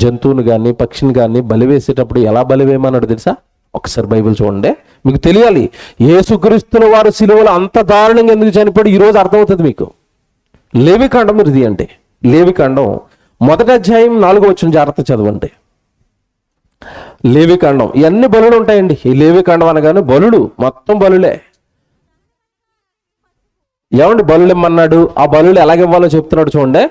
జంతువుని కానీ పక్షిని కానీ బలివేసేటప్పుడు ఎలా బలివేయమన్నాడు తెలుసా? ఒకసారి బైబిల్ చూడండి, మీకు తెలియాలి. యేసుక్రీస్తుల వారు సిలువలో అంత దారుణంగా ఎందుకు చనిపోయి ఈరోజు అర్థమవుతుంది మీకు. లేవికాండం ఇది అంటే, లేవికాండం 1వ అధ్యాయం 4వ వచనం జాగ్రత్త చదవండి. లేవికాండం, ఇవన్నీ బలులు ఉంటాయండి. ఈ లేవికాండం అనగానే బలుడు, మొత్తం బలులే. ఏమండి బలులు ఇమ్మన్నాడు? ఆ బలులు ఎలాగివ్వాలో చెప్తున్నాడు చూడండి.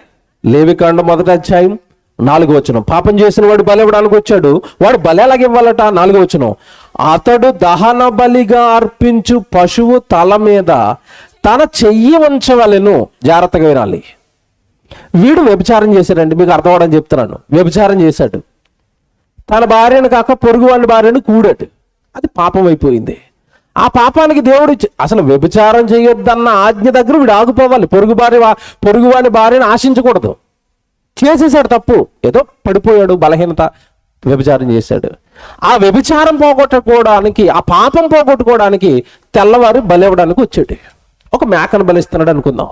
లేవికాండం 1వ అధ్యాయం 4వ వచనం. పాపం చేసిన వాడు బలి ఇవ్వడానికి వచ్చాడు, వాడు బలి ఎలాగివ్వాలట? 4వ వచనం. అతడు దహన బలిగా అర్పించు పశువు తల మీద తన చెయ్యి ఉంచవలెను. జాగ్రత్తగా వినాలి. వీడు వ్యభిచారం చేశాడండి, మీకు అర్థం అవడం చెప్తున్నాను. వ్యభిచారం చేశాడు. తన భార్యను కాక పొరుగు వాళ్ళ భార్యను కూడాడు. అది పాపం అయిపోయింది. ఆ పాపానికి దేవుడు అసలు వ్యభిచారం చేయొద్దన్న ఆజ్ఞ దగ్గర వీడు ఆగిపోవాలి. పొరుగు వాడి భార్యను ఆశించకూడదు. చేసేసాడు తప్పు, ఏదో పడిపోయాడు, బలహీనత, వ్యభిచారం చేశాడు. ఆ వ్యభిచారం పోగొట్టుకోవడానికి, ఆ పాపం పోగొట్టుకోవడానికి తెల్లవారు బలి ఇవ్వడానికి వచ్చాడు. ఒక మేకను బలిస్తున్నాడు అనుకుందాం.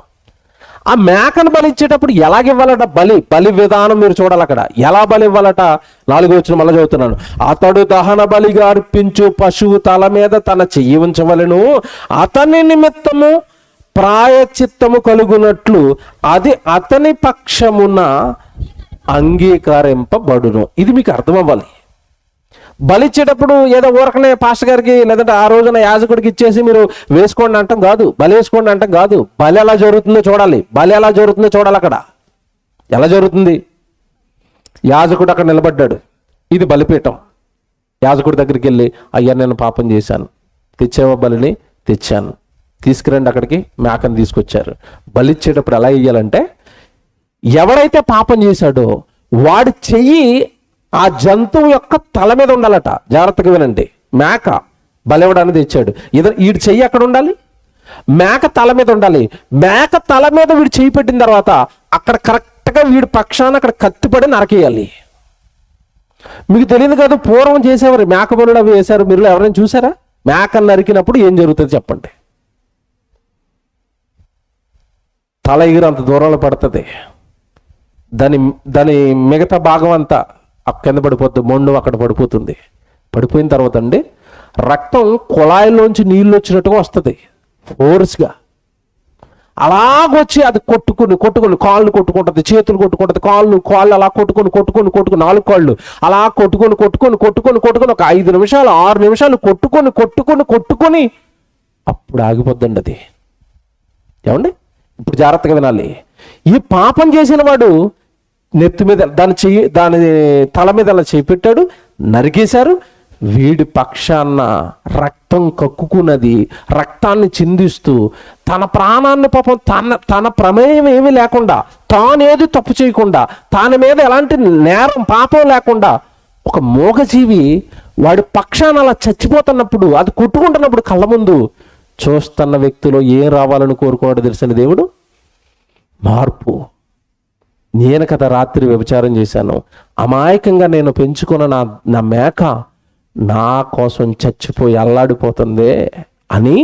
ఆ మేకను బలిచ్చేటప్పుడు ఎలాగివ్వాలట? బలి విధానం మీరు చూడాలి. అక్కడ ఎలా బలి ఇవ్వాలట? 4వ వచనం మళ్ళీ చదువుతున్నాను. అతడు దహన బలిగా అర్పించు పశువు తల మీద తన చెయ్యి ఉంచవలెను, అతని నిమిత్తము ప్రాయచిత్తము కలుగునట్లు అది అతని పక్షమున అంగీకరింపబడును. ఇది మీకు అర్థం అవ్వాలి. బలిచ్చేటప్పుడు ఏదో ఊరకనే పాస్టర్ గారికి లేదంటే ఆ రోజున యాజకుడికి ఇచ్చేసి మీరు వేసుకోండి అంటాం కాదు, బలి వేసుకోండి అంటాం కాదు. బలి ఎలా జరుగుతుందో చూడాలి. బలి ఎలా జరుగుతుందో చూడాలి. అక్కడ ఎలా జరుగుతుంది? యాజకుడు అక్కడ నిలబడ్డాడు, ఇది బలిపీఠం. యాజకుడి దగ్గరికి వెళ్ళి, అయ్యా నేను పాపం చేశాను, తెచ్చేవా బలిని? తెచ్చాను, తీసుకురండి అక్కడికి. మేకను తీసుకొచ్చారు. బలిచ్చేటప్పుడు ఎలా ఇయ్యాలంటే, ఎవరైతే పాపం చేశాడో వాడి చెయ్యి ఆ జంతువు యొక్క తల మీద ఉండాలట. జాగ్రత్తగా వినండి. మేక బలివ్వడానికి తెచ్చాడు, వీడి చెయ్యి ఎక్కడ ఉండాలి? మేక తల మీద ఉండాలి. మేక తల మీద వీడు చెయ్యి పెట్టిన తర్వాత అక్కడ కరెక్ట్గా వీడి పక్షాన అక్కడ కత్తిపడి నరకేయాలి. మీకు తెలియదు కాదు, పూర్వం చేసేవారు మేక బలులు అవి వేశారు. మీరు ఎవరైనా చూసారా? మేకను నరికినప్పుడు ఏం జరుగుతుంది చెప్పండి? తల ఎగిరి అంత దూరంలో పడుతుంది. దాని మిగతా భాగం అంతా కింద పడిపోతుంది, మొండు అక్కడ పడిపోతుంది. పడిపోయిన తర్వాత అండి రక్తం కుళాయిలోంచి నీళ్ళు వచ్చినట్టుగా వస్తుంది ఫోర్స్గా. అలాగొచ్చి అది కొట్టుకుని కాళ్ళు కొట్టుకుంటుంది, చేతులు కొట్టుకుంటుంది, కాళ్ళు అలా కొట్టుకుని 4 కాళ్ళు అలా కొట్టుకొని ఒక 5 నిమిషాలు 6 నిమిషాలు కొట్టుకొని అప్పుడు ఆగిపోద్దండి అది. ఏమండి? ఇప్పుడు జాగ్రత్తగా వినాలి. ఈ పాపం చేసిన వాడు నెత్తి మీద దాని తల మీద అలా చేయి పెట్టాడు, నరికేశారు. వీడి పక్షాన రక్తం కక్కుకున్నది, రక్తాన్ని చిందిస్తూ తన ప్రాణాన్ని పాపం తన ప్రమేయం ఏమీ లేకుండా, తానేది తప్పు చేయకుండా, తన మీద ఎలాంటి నేరం పాపం లేకుండా ఒక మూగజీవి వాడి పక్షాన అలా చచ్చిపోతున్నప్పుడు, అది కొట్టుకుంటున్నప్పుడు కళ్ళ ముందు చూస్తున్న వ్యక్తిలో ఏం రావాలని కోరుకున్నాడు తెలిసిన దేవుడు? మార్పు. నేను కదా రాత్రి వ్యభిచారం చేశాను, అమాయకంగా నేను పెంచుకున్న నా మేక నా కోసం చచ్చిపోయి అల్లాడిపోతుందే అని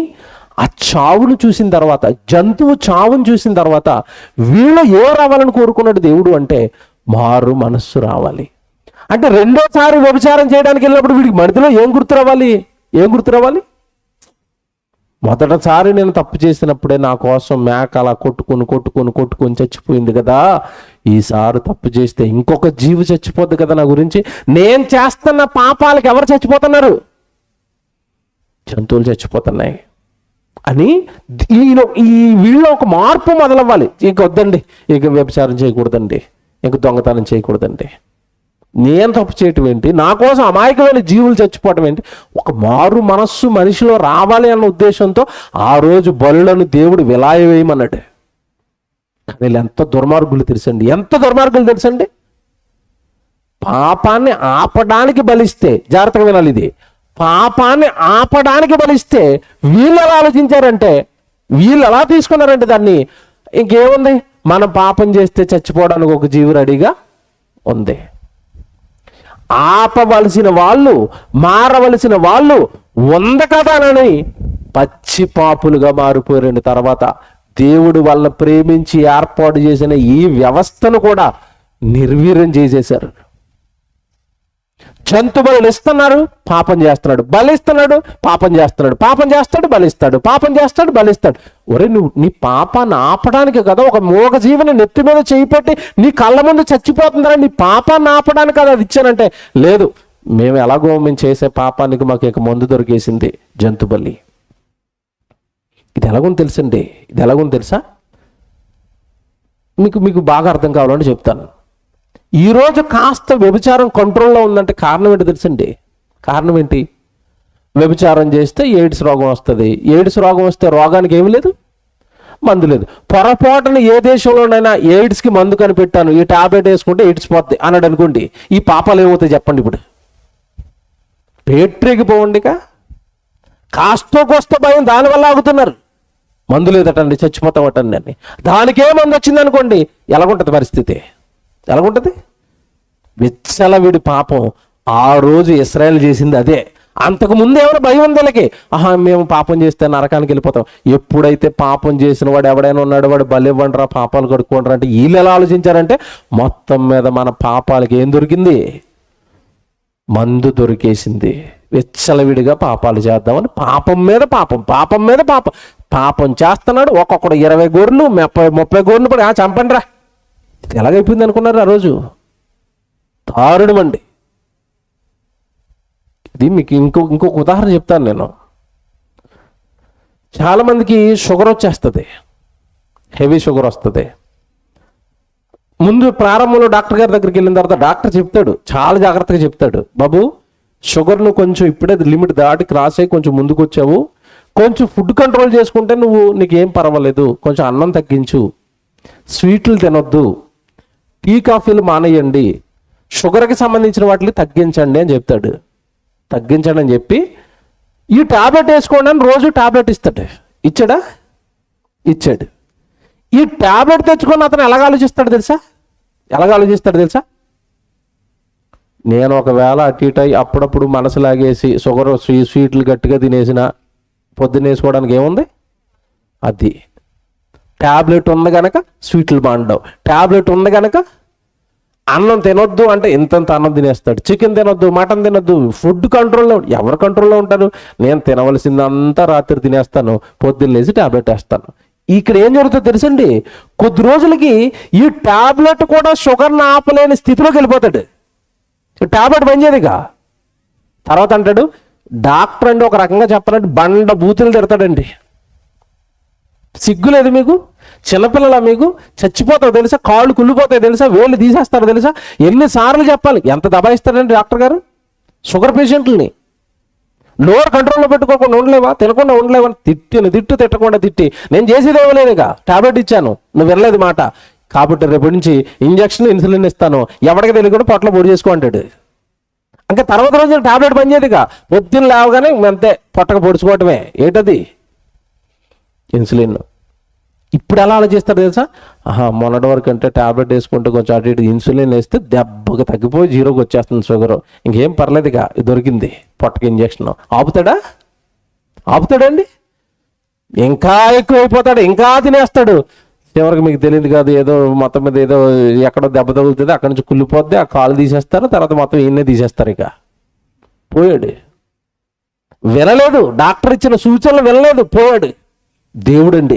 ఆ చావును చూసిన తర్వాత, జంతువు చావును చూసిన తర్వాత వీళ్ళు ఏ రావాలని కోరుకున్నాడు దేవుడు అంటే మారు మనస్సు రావాలి. అంటే రెండోసారి వ్యభిచారం చేయడానికి వెళ్ళినప్పుడు వీడికి మనసులో ఏం గుర్తు రావాలి? మొదటిసారి నేను తప్పు చేసినప్పుడే నా కోసం మేక అలా కొట్టుకొని చచ్చిపోయింది కదా, ఈసారి తప్పు చేస్తే ఇంకొక జీవి చచ్చిపోద్ది కదా నా గురించి. నేను చేస్తున్న పాపాలకు ఎవరు చచ్చిపోతున్నారు? జంతువులు చచ్చిపోతున్నాయి అని ఈ వీళ్ళు ఒక మార్పు మొదలవ్వాలి. ఇక వద్దండి, ఇక వ్యభిచారం చేయకూడదండి, ఇక దొంగతనం చేయకూడదండి, నేను తప్పు చేయటం ఏంటి, నా కోసం అమాయకమైన జీవులు చచ్చిపోవటం ఏంటి, ఒక మారు మనస్సు మనిషిలో రావాలి అన్న ఉద్దేశంతో ఆ రోజు బలులను దేవుడు విలాయ వేయమన్నాడు. వీళ్ళు ఎంత దుర్మార్గులు తెలుసండి. పాపాన్ని ఆపడానికి బలిస్తే, జాగ్రత్తగా వినాలి ఇది, పాపాన్ని ఆపడానికి బలిస్తే వీళ్ళు ఎలా ఆలోచించారంటే, వీళ్ళు ఎలా తీసుకున్నారంటే దాన్ని, ఇంకేముంది మనం పాపం చేస్తే చచ్చిపోవడానికి ఒక జీవి రెడీగా ఉంది. ఆపవలసిన వాళ్ళు, మారవలసిన వాళ్ళు ఉంది కదానని పచ్చి పాపులుగా మారిపోయారండి. తర్వాత దేవుడు వాళ్ళ ప్రేమించి ఏర్పాటు చేసిన ఈ వ్యవస్థను కూడా నిర్వీర్యం చేసేశారు. జంతు బలులు ఇస్తున్నారు, పాపం చేస్తున్నాడు, బలిస్తున్నాడు, పాపం చేస్తున్నాడు, పాపం చేస్తాడు, బలిస్తాడు, పాపం చేస్తాడు, బలిస్తాడు. ఒరే, నువ్వు నీ పాపాన్ని ఆపడానికి కదా ఒక మూగ జీవిని నెత్తి మీద చేయి పెట్టి నీ కళ్ళ ముందు చచ్చిపోతుందని నీ పాపాన్ని ఆపడానికి కదా అది ఇచ్చానంటే, లేదు మేము ఎలాగో మేము చేసే పాపానికి మాకు ఇక మందు దొరికేసింది, జంతు బలి. ఇది ఎలాగో తెలుసా? మీకు బాగా అర్థం కావాలంటే చెప్తాను. ఈరోజు కాస్త వ్యభిచారం కంట్రోల్లో ఉందంటే కారణం ఏంటి తెలుసండి? కారణం ఏంటి? వ్యభిచారం చేస్తే ఎయిడ్స్ రోగం వస్తుంది. ఎయిడ్స్ రోగం వస్తే రోగానికి ఏమి లేదు, మందు లేదు. పొరపాటున ఏ దేశంలోనైనా ఎయిడ్స్కి మందు కనిపెట్టాను, ఈ టాబ్లెట్ వేసుకుంటే ఎయిడ్స్ పోద్ది అన్నాడు అనుకోండి, ఈ పాపాలు ఏమవుతాయి చెప్పండి? ఇప్పుడు పేట్రీకి పోవండిగా, కాస్తో కోస్తో భయం దానివల్ల ఆగుతున్నారు. మందు లేదటండి, చచ్చిపోతామటండి అని. దానికే మందు వచ్చింది అనుకోండి, ఎలాగుంటుంది పరిస్థితి? విచ్చలవిడి పాపం. ఆ రోజు ఇశ్రాయేలు చేసింది అదే. అంతకు ముందు ఎవరు భయం ఉంది వీళ్ళకి, మేము పాపం చేస్తే నరకానికి వెళ్ళిపోతాం. ఎప్పుడైతే పాపం చేసిన వాడు ఎవడైనా ఉన్నాడు, వాడు బలివ్వండిరా, పాపాలు కడుక్కోండిరా అంటే వీళ్ళు ఎలా ఆలోచించారంటే, మొత్తం మీద మన పాపాలకి ఏం దొరికింది? మందు దొరికేసింది. విచ్చలవిడిగా పాపాలు చేద్దామని పాపం మీద పాపం చేస్తున్నాడు. ఒక్కొక్కడు 20 గొర్రెలు 30 గొర్రెలు పడి చంపండి రా. ఎలాగైపోయింది అనుకున్నారు ఆ రోజు? దారుణమండి. ఇది మీకు ఇంకొక ఉదాహరణ చెప్తాను నేను. చాలామందికి షుగర్ వచ్చేస్తుంది, హెవీ షుగర్ వస్తుంది. ముందు ప్రారంభంలో డాక్టర్ గారి దగ్గరికి వెళ్ళిన తర్వాత డాక్టర్ చెప్తాడు, చాలా జాగ్రత్తగా చెప్తాడు, బాబు షుగర్ను కొంచెం ఇప్పుడే లిమిట్ దాటి క్రాస్ అయ్యి కొంచెం ముందుకు వచ్చావు, కొంచెం ఫుడ్ కంట్రోల్ చేసుకుంటే నీకేం పర్వాలేదు, కొంచెం అన్నం తగ్గించు, స్వీట్లు తినొద్దు, టీ కాఫీలు మానేయండి, షుగర్కి సంబంధించిన వాటిని తగ్గించండి అని చెప్తాడు. తగ్గించండి అని చెప్పి ఈ టాబ్లెట్ వేసుకోండి అని రోజు టాబ్లెట్ ఇస్తాడు. ఇచ్చాడు. ఈ టాబ్లెట్ తెచ్చుకొని అతను ఎలాగ ఆలోచిస్తాడు తెలుసా? నేను ఒకవేళ అటు ఇటు అప్పుడప్పుడు మనసు లాగేసి షుగర్ స్వీట్లు గట్టిగా తినేసిన పొద్దున్న వేసుకోవడానికి ఏముంది? అది టాబ్లెట్ ఉంది కనుక స్వీట్లు బాగుండవు, టాబ్లెట్ ఉంది కనుక అన్నం తినొద్దు అంటే ఇంతంత అన్నం తినేస్తాడు, చికెన్ తినొద్దు, మటన్ తినొద్దు. ఫుడ్ కంట్రోల్లో ఎవరు కంట్రోల్లో ఉంటారు? నేను తినవలసిందంతా రాత్రి తినేస్తాను, పొద్దున్న లేచి టాబ్లెట్ వేస్తాను. ఇక్కడ ఏం జరుగుతుందో తెలుసండి, కొద్ది రోజులకి ఈ టాబ్లెట్ కూడా షుగర్ని ఆపలేని స్థితిలోకి వెళ్ళిపోతాడు. టాబ్లెట్ పనిచేయదుగా. తర్వాత అంటాడు, డాక్టర్ అంటే ఒక రకంగా చెప్పాలంటే బండ బూతులు తిడతాడండి. సిగ్గులేదు మీకు? చిన్నపిల్లల మీకు చచ్చిపోతావు తెలుసా, కాళ్ళు కుళ్ళిపోతాయి తెలుసా, వేళ్ళు తీసేస్తారు తెలుసా, ఎన్నిసార్లు చెప్పాలి? ఎంత దబాయిస్తాడండి డాక్టర్ గారు షుగర్ పేషెంట్లని. నోరు కంట్రోల్లో పెట్టుకోకుండా ఉండలేవా? తినకుండా ఉండలేవా? తిట్టకుండా తిట్టి నేను చేసేదేమో లేదుగా, టాబ్లెట్ ఇచ్చాను, నువ్వు వినలేదు మాట, కాబట్టి రేపటి నుంచి ఇంజక్షన్ ఇన్సులిన్ ఇస్తాను, ఎవరికి తెలియకుండా పొట్టలో పొడి చేసుకో అంటాడు. ఇంకా తర్వాత రోజు టాబ్లెట్ పనిచేయదుగా, పొద్దున్న లేవగానే అంతే పొట్టకు పొడుచుకోవటమే. ఏంటది? ఇన్సులిన్. ఇప్పుడు ఎలా ఆలోచిస్తారు తెలుసా? మొన్నటి వరకు అంటే టాబ్లెట్ వేసుకుంటే కొంచెం అటు ఇటు ఇన్సులిన్ వేస్తే దెబ్బగా తగ్గిపోయి జీరోకి వచ్చేస్తుంది షుగర్, ఇంకేం పర్లేదుగా, దొరికింది పొట్టకి ఇంజక్షన్. ఆపుతాడండి? ఇంకా ఎక్కువ అయిపోతాడు, ఇంకా తినేస్తాడు. చివరికి మీకు తెలియదు కాదు, ఏదో మొత్తం మీద ఏదో ఎక్కడో దెబ్బ తగులుతుంది, అక్కడి నుంచి కుళ్ళిపోద్ది, ఆ కాలు తీసేస్తారు, తర్వాత మొత్తం ఈయన్నే తీసేస్తారు. ఇక పోయాడు. వినలేదు, డాక్టర్ ఇచ్చిన సూచనలు వినలేదు, పోయాడు. దేవుడండి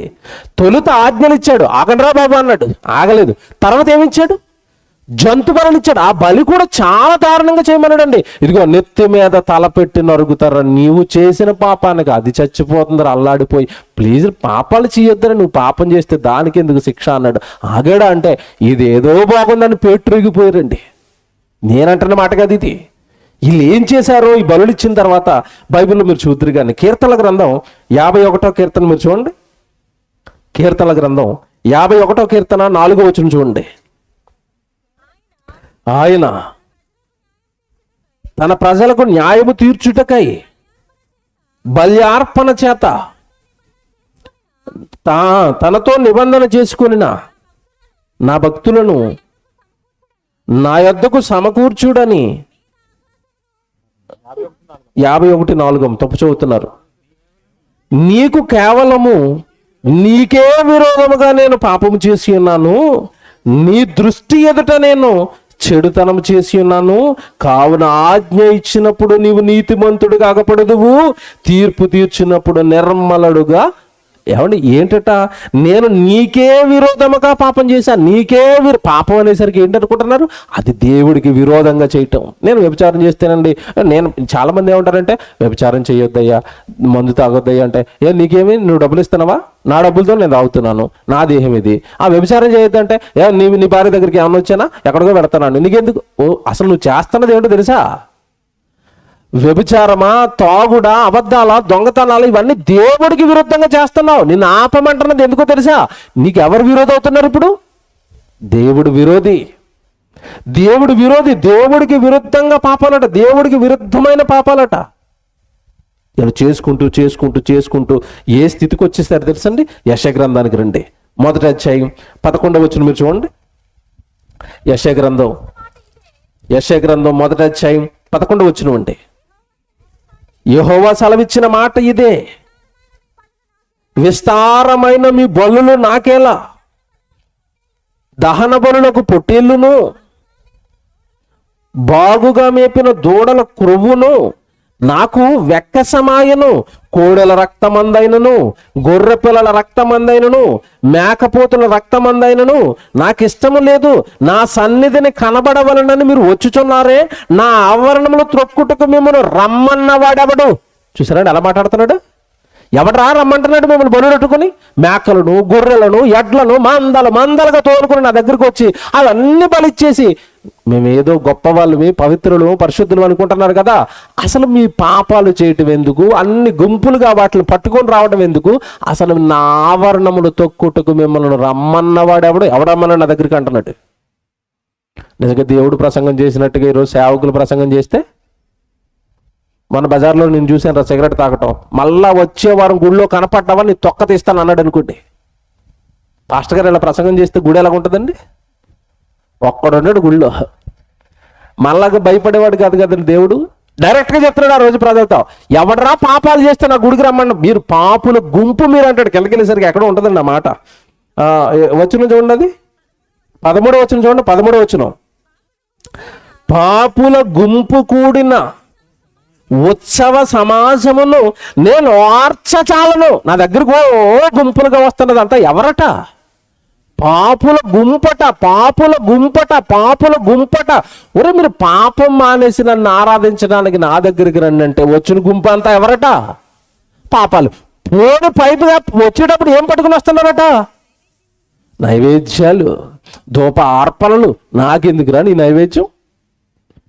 తొలుత ఆజ్ఞలు ఇచ్చాడు, ఆగండ్రా బాబు అన్నాడు, ఆగలేదు. తర్వాత ఏమిచ్చాడు? జంతు బలులు ఇచ్చాడు. ఆ బలి కూడా చాలా దారుణంగా చేయమన్నాడండి. ఇదిగో నెత్తి మీద తలపెట్టి నరుగుతారా, నీవు చేసిన పాపానికి అది చచ్చిపోతుందరా అల్లాడిపోయి, ప్లీజ్ పాపాలు చేయొద్దని, నువ్వు పాపం చేస్తే దానికి ఎందుకు శిక్ష అన్నాడు. ఆగాడా అంటే ఇదేదో బాగుందని పేట్రిగిపోయారండి. నేనంటున్న మాట కాదు ఇది. వీళ్ళు ఏం చేశారో ఈ బలులు ఇచ్చిన తర్వాత బైబిల్లో మీరు చూద్దరు. కానీ కీర్తనల గ్రంథం 51వ కీర్తన మీరు చూడండి. కీర్తనల గ్రంథం 51వ కీర్తన 4వ వచనం చూడండి. ఆయన తన ప్రజలకు న్యాయము తీర్చుటకై బల్యార్పణ చేత తనతో నిబంధన చేసుకొనిన నా భక్తులను నా యొద్దకు సమకూర్చుడని 51:4 తప్పు చదువుతున్నారు. నీకు కేవలము నీకే విరోధముగా నేను పాపము చేసి ఉన్నాను, నీ దృష్టి ఎదుట నేను చెడుతనం చేసి ఉన్నాను, కావున ఆజ్ఞ ఇచ్చినప్పుడు నీవు నీతిమంతుడు కాకపడదువు, తీర్పు తీర్చినప్పుడు నిర్మలుడుగా. ఏమండి ఏంటట? నేను నీకే విరోధముగా పాపం చేశాను. నీకే పాపం అనేసరికి ఏంటనుకుంటున్నారు? అది దేవుడికి విరోధంగా చేయటం. నేను వ్యభిచారం చేస్తేనండి, నేను చాలామంది ఏమంటారంటే వ్యభిచారం చేయొద్దయ్యా, మందు తాగొద్దయ్యా అంటే, నీకేమి, నువ్వు డబ్బులు ఇస్తున్నావా? నా డబ్బులతో నేను తాగుతున్నాను, నా దేహం ఇది. ఆ వ్యభిచారం చేయొద్దంటే నీ భార్య దగ్గరికి ఏమన్నా వచ్చానా, ఎక్కడికో పెడతాను, నీకెందుకు? అసలు నువ్వు చేస్తున్నది ఏమిటో తెలుసా? వ్యభిచారమా, తాగుడా, అబద్ధాలా, దొంగతనాలు, ఇవన్నీ దేవుడికి విరుద్ధంగా చేస్తున్నావు. నిన్ను ఆపమంటున్నది ఎందుకో తెలుసా? నీకు ఎవరు విరోధి అవుతున్నారు ఇప్పుడు? దేవుడు విరోధి. దేవుడు విరోధి. దేవుడికి విరుద్ధంగా పాపాలట, దేవుడికి విరుద్ధమైన పాపాలట. ఇలా చేసుకుంటూ చేసుకుంటూ చేసుకుంటూ ఏ స్థితికి వచ్చేసారు తెలుసండి? యెషయా గ్రంథానికి రండి. 1వ అధ్యాయం 11వ వచనం మీరు చూడండి. యెషయా గ్రంథం 1వ అధ్యాయం 11వ వచనం అండి. యెహోవా సెలవిచ్చిన మాట ఇదే, విస్తారమైన మీ బలులు నాకేలా, దహన బలులకు పొట్టేళ్ళును, బాగుగా మేపిన దూడల క్రొవ్వును నాకు వెక్కసమాయను, కోడెల రక్తమందైనను, గొర్రె పిల్లల రక్తమందైనను, మేకపోతుల రక్తమందైనను నాకు ఇష్టము లేదు. నా సన్నిధిని కనబడవలనని మీరు వచ్చుచున్నారే, నా ఆవరణములు త్రొక్కుటకు మిమ్మల్ని రమ్మన్నవాడెవడు? చూసారండి ఎలా మాట్లాడుతున్నాడు? ఎవడరా రమ్మంటున్నాడు మిమ్మల్ని బలుపెట్టుకుని? మేకలను, గొర్రెలను, ఎడ్లను మందలుగా తోలుకుని నా దగ్గరకు వచ్చి అవన్నీ బలిచ్చేసి మేమేదో గొప్ప వాళ్ళమి, పవిత్రులు, పరిశుద్ధులు అనుకుంటున్నారు కదా. అసలు మీ పాపాలు చేయటం ఎందుకు? అన్ని గుంపులుగా వాటిని పట్టుకొని రావడం ఎందుకు? అసలు నా ఆవరణములు తొక్కుటకు మిమ్మల్ని రమ్మన్నవాడు ఎవడమ్మన్నా నా దగ్గరికి అంటున్నాడు. నిజంగా దేవుడు ప్రసంగం చేసినట్టుగా ఈరోజు సేవకులు ప్రసంగం చేస్తే, మన బజార్లో నేను చూశాను సిగరెట్ తాగటం, మళ్ళా వచ్చే వారం గుడిలో కనపడ్డావా నీ తొక్క తీస్తాను అన్నాడు అనుకోండి. పాస్టర్ గారు ఇలా ప్రసంగం చేస్తే గుడి ఎలా ఉంటుందండి? ఒక్కడున్నాడు గుడిలో, మళ్ళాగా భయపడేవాడు కాదు కదండి దేవుడు. డైరెక్ట్గా చెప్తున్నాడు ఆ రోజు ప్రజలతో, ఎవడరా పాపాలు చేస్తే నా గుడికి రమ్మండి, మీరు పాపుల గుంపు మీరు అంటాడు. కిందకెళ్ళేసరికి ఎక్కడ ఉంటుందండి ఆ మాట. వచనం చూడండి, అది 13వ వచనం చూడండి. 13వ వచనం, పాపుల గుంపు కూడిన ఉత్సవ సమాజమును నేను ఆర్చచాలను. నా దగ్గరకు గుంపులుగా వస్తున్నది అంతా ఎవరట? పాపుల గుంపట, పాపుల గుంపట, పాపుల గుంపట. ఒరే మీరు పాపం మానేసి నన్ను ఆరాధించడానికి నా దగ్గరికి రండి అంటే వచ్చిన గుంపు అంతా ఎవరట? పాపాలు. పోని పైపుగా వచ్చేటప్పుడు ఏం పట్టుకుని వస్తున్నారట? నైవేద్యాలు, ధూప అర్పణలు. నాకెందుకురా నీ నైవేద్యం?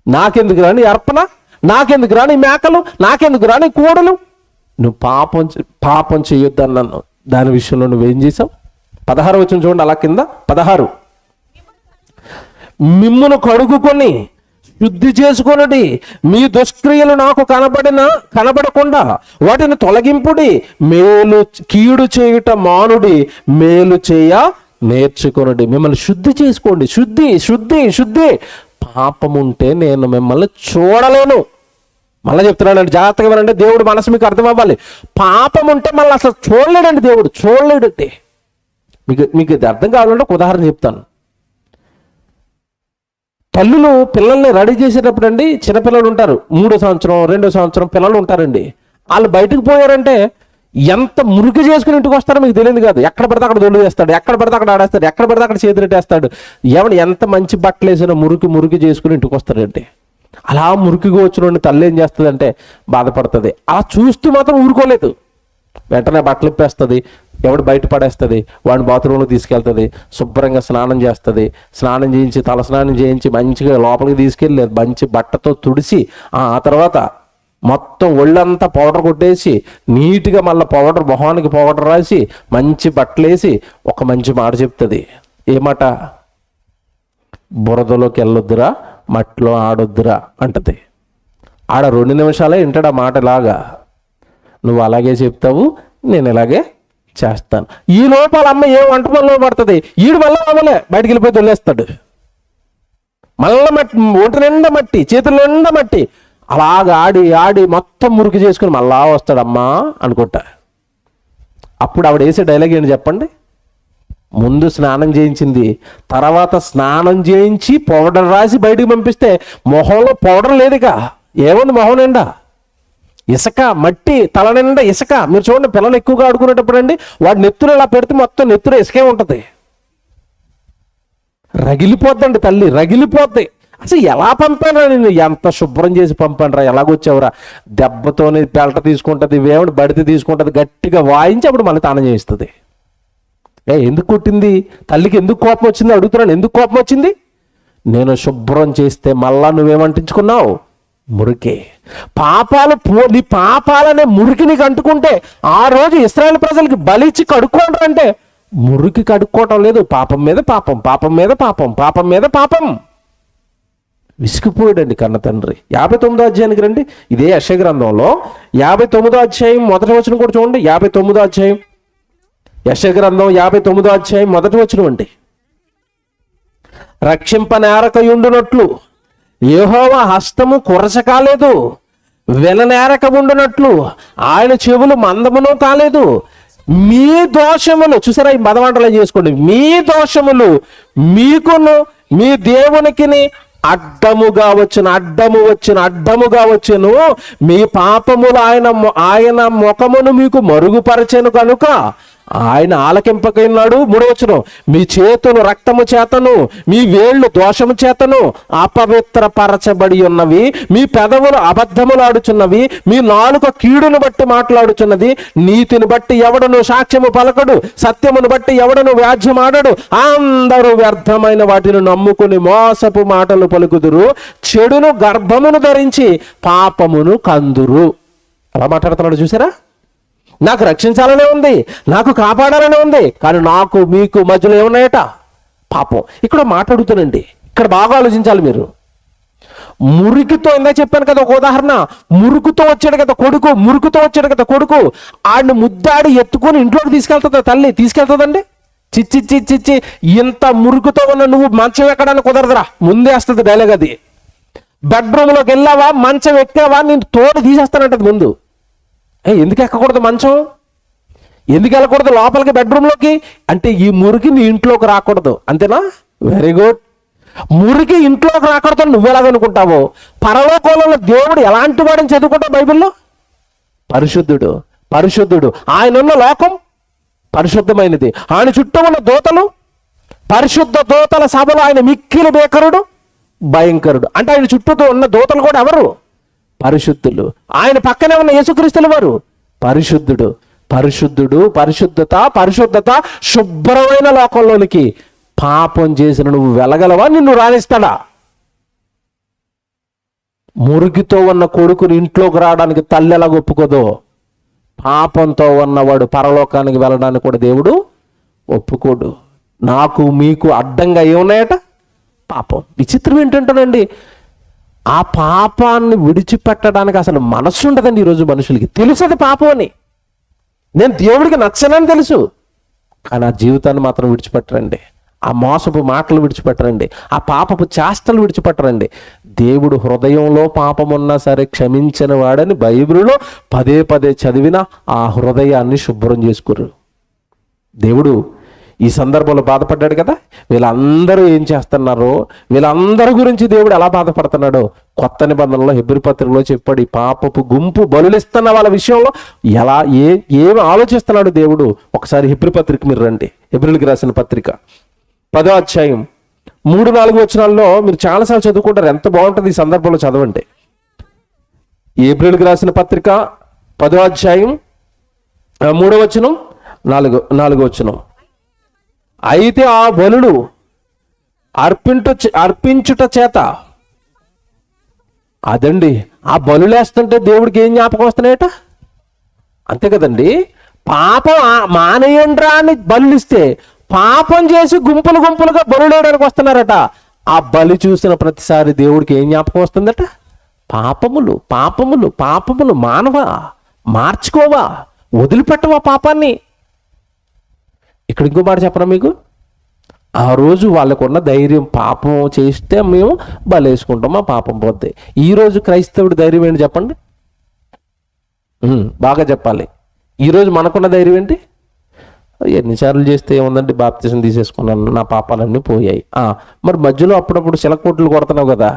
నాకెందుకురా నీ అర్పణ? నాకెందుకు రాని మేకలు, నాకెందుకు రాని కోడలు. నువ్వు పాపం చేయొద్దని నన్ను. దాని విషయంలో నువ్వేం చేసావు? 16 వచనం చూడండి, అలా కింద 16. మిమ్మును కడుగుకొని శుద్ధి చేసుకొనుడి, మీ దుష్క్రియలు నాకు కనబడకుండా వాటిని తొలగింపుడి, కీడు చేయుట మానుడి, మేలు చేయ నేర్చుకొనుడి. మిమ్మల్ని శుద్ధి చేసుకోండి. శుద్ధి. పాపం ఉంటే నేను మిమ్మల్ని చూడలేను. మళ్ళీ చెప్తున్నానండి, జాగ్రత్తగా వినండి, దేవుడు మనసు మీకు అర్థం అవ్వాలి. పాపం ఉంటే మళ్ళీ అసలు చూడలేడండి దేవుడు, చూడలేడండి. మీకు ఇది అర్థం కావాలంటే ఒక ఉదాహరణ చెప్తాను. తల్లులు పిల్లల్ని రెడీ చేసేటప్పుడు అండి, చిన్నపిల్లలు ఉంటారు, 3వ సంవత్సరం 2వ సంవత్సరం పిల్లలు ఉంటారండి. వాళ్ళు బయటకు పోయారంటే ఎంత మురికి చేసుకుని ఇంటికి వస్తారో మీకు తెలియదు కాదు. ఎక్కడ పడితే అక్కడ దొల్లు వేస్తాడు, ఎక్కడ పడితే అక్కడ ఆడేస్తాడు, ఎక్కడ పడితే అక్కడ చేతులెట్టేస్తాడు. ఎంత మంచి బట్టలు వేసినా మురికి చేసుకుని ఇంటికి వస్తాడండి. అలా మురికిగా వచ్చిన తల్లి ఏం చేస్తుంది అంటే బాధపడుతుంది. అలా చూస్తూ మాత్రం ఊరుకోలేదు. వెంటనే బట్టలు ఇప్పేస్తుంది, ఎవడు బయట పడేస్తుంది, వాడిని బాత్రూంలో తీసుకెళ్తుంది, శుభ్రంగా స్నానం చేస్తుంది. స్నానం చేయించి తలస్నానం చేయించి మంచిగా లోపలికి తీసుకెళ్ళి మంచి బట్టతో తుడిచి ఆ తర్వాత మొత్తం ఒళ్ళంతా పౌడర్ కొట్టేసి నీట్గా మళ్ళీ మొహానికి పౌడర్ రాసి మంచి బట్టలేసి ఒక మంచి మాట చెప్తుంది. ఏమాట? బురదలోకి వెళ్ళొద్దురా, మట్టిలో ఆడొద్దురా అంటది. ఆడ 2 నిమిషాలే వింటాడు ఆ మాట. లాగా నువ్వు అలాగే చెప్తావు, నేను ఇలాగే చేస్తాను. ఈ లోపల అమ్మ ఏ వంట పనిలో పడుతుంది, ఈడు మళ్ళీ అమ్మలే బయటికి వెళ్ళిపోయి తొలేస్తాడు. మళ్ళీ మట్టి, ఒంటి నిండా మట్టి, చేతుల నిండా మట్టి. అలాగ ఆడి మొత్తం మురికి చేసుకుని మళ్ళా వస్తాడమ్మా అనుకుంటా. అప్పుడు ఆవిడ వేసే డైలాగ్ ఏంటి చెప్పండి? ముందు స్నానం చేయించింది, తర్వాత స్నానం చేయించి పౌడర్ రాసి బయటికి పంపిస్తే మొహంలో పౌడర్ లేదుగా. ఏముంది మొహం నిండా? ఇసుక, మట్టి, తల నిండా ఇసుక. మీరు చూడండి, పిల్లలు ఎక్కువగా ఆడుకునేటప్పుడు అండి, వాడి నెత్తురు ఇలా పెడితే మొత్తం నెత్తురు ఇసుకే ఉంటుంది. రగిలిపోద్దండి తల్లి, రగిలిపోద్ది. అసలు ఎలా పంపాను నేను, ఎంత శుభ్రం చేసి పంపానురా, ఎలాగొచ్చావురా. దెబ్బతోని పెల్ట తీసుకుంటుంది, వేవుడు బడితే తీసుకుంటుంది, గట్టిగా వాయించి అప్పుడు మళ్ళీ తానం చేయిస్తుంది. ఎందుకు కొట్టింది? తల్లికి ఎందుకు కోపం వచ్చింది అడుగుతున్నాను. ఎందుకు కోపం వచ్చింది? నేను శుభ్రం చేస్తే మళ్ళా నువ్వేమంటించుకున్నావు? మురికే. నీ పాపాలనే మురికి నీకు అంటుకుంటే ఆ రోజు ఇశ్రాయేలు ప్రజలకి బలిచ్చి కడుక్కోండి అంటే మురికి కడుక్కోవటం లేదు. పాపం మీద పాపం, పాపం మీద పాపం, పాపం మీద పాపం. విసిగిపోయాడండి కన్న తండ్రి. 59వ అధ్యాయానికి రండి. ఇదే యెషయా గ్రంథంలో 59వ అధ్యాయం 1వ వచనం కూడా చూడండి. 59వ అధ్యాయం, యెషయా గ్రంథం 59వ అధ్యాయం 1వ వచనం అండి. రక్షింపనేరకయుండునట్లు యెహోవా హస్తము కురచ కాలేదు, విననేరక ఉండునట్లు ఆయన చెవులు మందమును కాలేదు. మీ దోషములు, చూసారా ఈ మదవంటలు చేసుకోండి, మీ దోషములు మీకును మీ దేవునికిని అడ్డముగా వచ్చును. మీ పాపములు ఆయన ముఖమును మీకు మరుగుపరచెను కనుక ఆయన ఆలకింపకన్నాడు. 3వ వచనం, మీ చేతులు రక్తము చేతను మీ వేళ్ళు దోషము చేతను అపవిత్రపరచబడి ఉన్నవి, మీ పెదవులు అబద్ధములాడుచున్నవి, మీ నాలుక కీడును బట్టి మాట్లాడుచున్నది, నీతిని బట్టి ఎవడను సాక్ష్యము పలకడు, సత్యమును బట్టి ఎవడను వ్యాజ్యమాడడు, అందరూ వ్యర్థమైన వాటిని నమ్ముకుని మోసపు మాటలు పలుకుదురు, చెడును గర్భమును ధరించి పాపమును కందురు. అలా మాట్లాడుతున్నాడు చూసారా. నాకు రక్షించాలనే ఉంది, నాకు కాపాడాలనే ఉంది, కానీ నాకు మీకు మధ్యలో ఏమున్నాయట? పాపం. ఇక్కడ మాట్లాడుతానండి, ఇక్కడ బాగా ఆలోచించాలి మీరు. మురికితో, ఇందా చెప్పాను కదా ఒక ఉదాహరణ, మురుకుతో వచ్చాడు కదా కొడుకు, ఆడిని ముద్దాడి ఎత్తుకొని ఇంట్లోకి తీసుకెళ్తుందా తల్లి? తీసుకెళ్తుందండి? చిచ్చి ఇంత మురుకుతో ఉన్న నువ్వు మంచం ఎక్కడానికి కుదరదురా, ముందేస్తుంది డైలాగ్ అది. బెడ్రూమ్లోకి వెళ్ళావా, మంచం ఎక్కావా, నేను తోడు తీసేస్తానంటది ముందు. ఎందుకు ఎక్కకూడదు మంచం? ఎందుకు వెళ్ళకూడదు లోపలికి బెడ్రూమ్లోకి? అంటే ఈ మురికి నీ ఇంట్లోకి రాకూడదు, అంతేనా? Very good. మురికి ఇంట్లోకి రాకూడదు నువ్వెలాగనుకుంటావో, పరలోకంలో దేవుడు ఎలాంటి వాడని చదువుకుంటావు బైబిల్లో? పరిశుద్ధుడు. ఆయన ఉన్న లోకం పరిశుద్ధమైనది, ఆయన చుట్టూ ఉన్న దూతలు పరిశుద్ధ దూతల సభలో ఆయన మిక్కిలి భీకరుడు, భయంకరుడు. అంటే ఆయన చుట్టూ ఉన్న దూతలు కూడా ఎవరు? పరిశుద్ధులు. ఆయన పక్కనే ఉన్న యేసుక్రీస్తుల వారు పరిశుద్ధత. శుభ్రమైన లోకంలోనికి పాపం చేసిన నువ్వు వెళ్ళగలవా? నిన్ను రాణిస్తాడా? మురికితో ఉన్న కొడుకుని ఇంట్లోకి రావడానికి తల్లి ఎలా ఒప్పుకోదో, పాపంతో ఉన్నవాడు పరలోకానికి వెళ్ళడానికి కూడా దేవుడు ఒప్పుకోడు. నాకు మీకు అడ్డంగా ఏమున్నాయట? పాపం. విచిత్రం ఏంటంటానండి, ఆ పాపాన్ని విడిచిపెట్టడానికి అసలు మనస్సు ఉండదండి ఈరోజు మనుషులకి. తెలుసు అది పాపం అని, నేను దేవుడికి నచ్చనని తెలుసు, కానీ ఆ జీవితాన్ని మాత్రం విడిచిపెట్టరండి. ఆ మోసపు మాటలు విడిచిపెట్టరండి, ఆ పాపపు చేష్టలు విడిచిపెట్టరండి. దేవుడు హృదయంలో పాపం ఉన్నా సరే క్షమించిన వాడని బైబిల్లో పదే పదే చదివిన ఆ హృదయాన్ని శుభ్రం చేసుకురు. దేవుడు ఈ సందర్భంలో బాధపడ్డాడు కదా. వీళ్ళందరూ ఏం చేస్తున్నారో, వీళ్ళందరి గురించి దేవుడు ఎలా బాధపడుతున్నాడో కొత్త నిబంధనలో హెబ్రీ పత్రికలో చెప్పాడు. ఈ పాపపు గుంపు బలులిస్తున్న వాళ్ళ విషయంలో ఎలా ఏమి ఆలోచిస్తున్నాడు దేవుడు. ఒకసారి హెబ్రీ పత్రిక మీరు రండి. హెబ్రీలకు రాసిన పత్రిక 10వ అధ్యాయం 3-4 వచనాల్లో మీరు చాలాసార్లు చదువుకుంటారు. ఎంత బాగుంటుంది ఈ సందర్భంలో చదవండి. హెబ్రీలకు రాసిన పత్రిక 10వ అధ్యాయం 3వ వచనం 4వ వచనం. అయితే ఆ బలులు అర్పించుట చేత, అదండి ఆ బలులేస్తుంటే దేవుడికి ఏం జ్ఞాపకం వస్తున్నాయట? అంతే కదండి. పాపం మానేయండ్రా అని బలులిస్తే పాపం చేసి గుంపులు గుంపులుగా బలులేయడానికి వస్తున్నారట. ఆ బలి చూసిన ప్రతిసారి దేవుడికి ఏం జ్ఞాపకం వస్తుందట? పాపములు పాపములు పాపములు. మానవా, మార్చుకోవా, వదిలిపెట్టవా పాపాన్ని. ఇక్కడ ఇంకో మాట చెప్పరా మీకు, ఆ రోజు వాళ్ళకున్న ధైర్యం, పాపం చేస్తే మేము బలేసుకుంటాం, మా పాపం పోతే. ఈరోజు క్రైస్తవుడి ధైర్యం ఏంటి చెప్పండి? బాగా చెప్పాలి. ఈరోజు మనకున్న ధైర్యం ఏంటి? ఎన్నిసార్లు చేస్తే ఏముందంటే బాప్తిసం తీసేసుకున్నాను, నా పాపాలన్నీ పోయాయి. మరి మధ్యలో అప్పుడప్పుడు చిలకొట్లు కొడుతున్నావు కదా,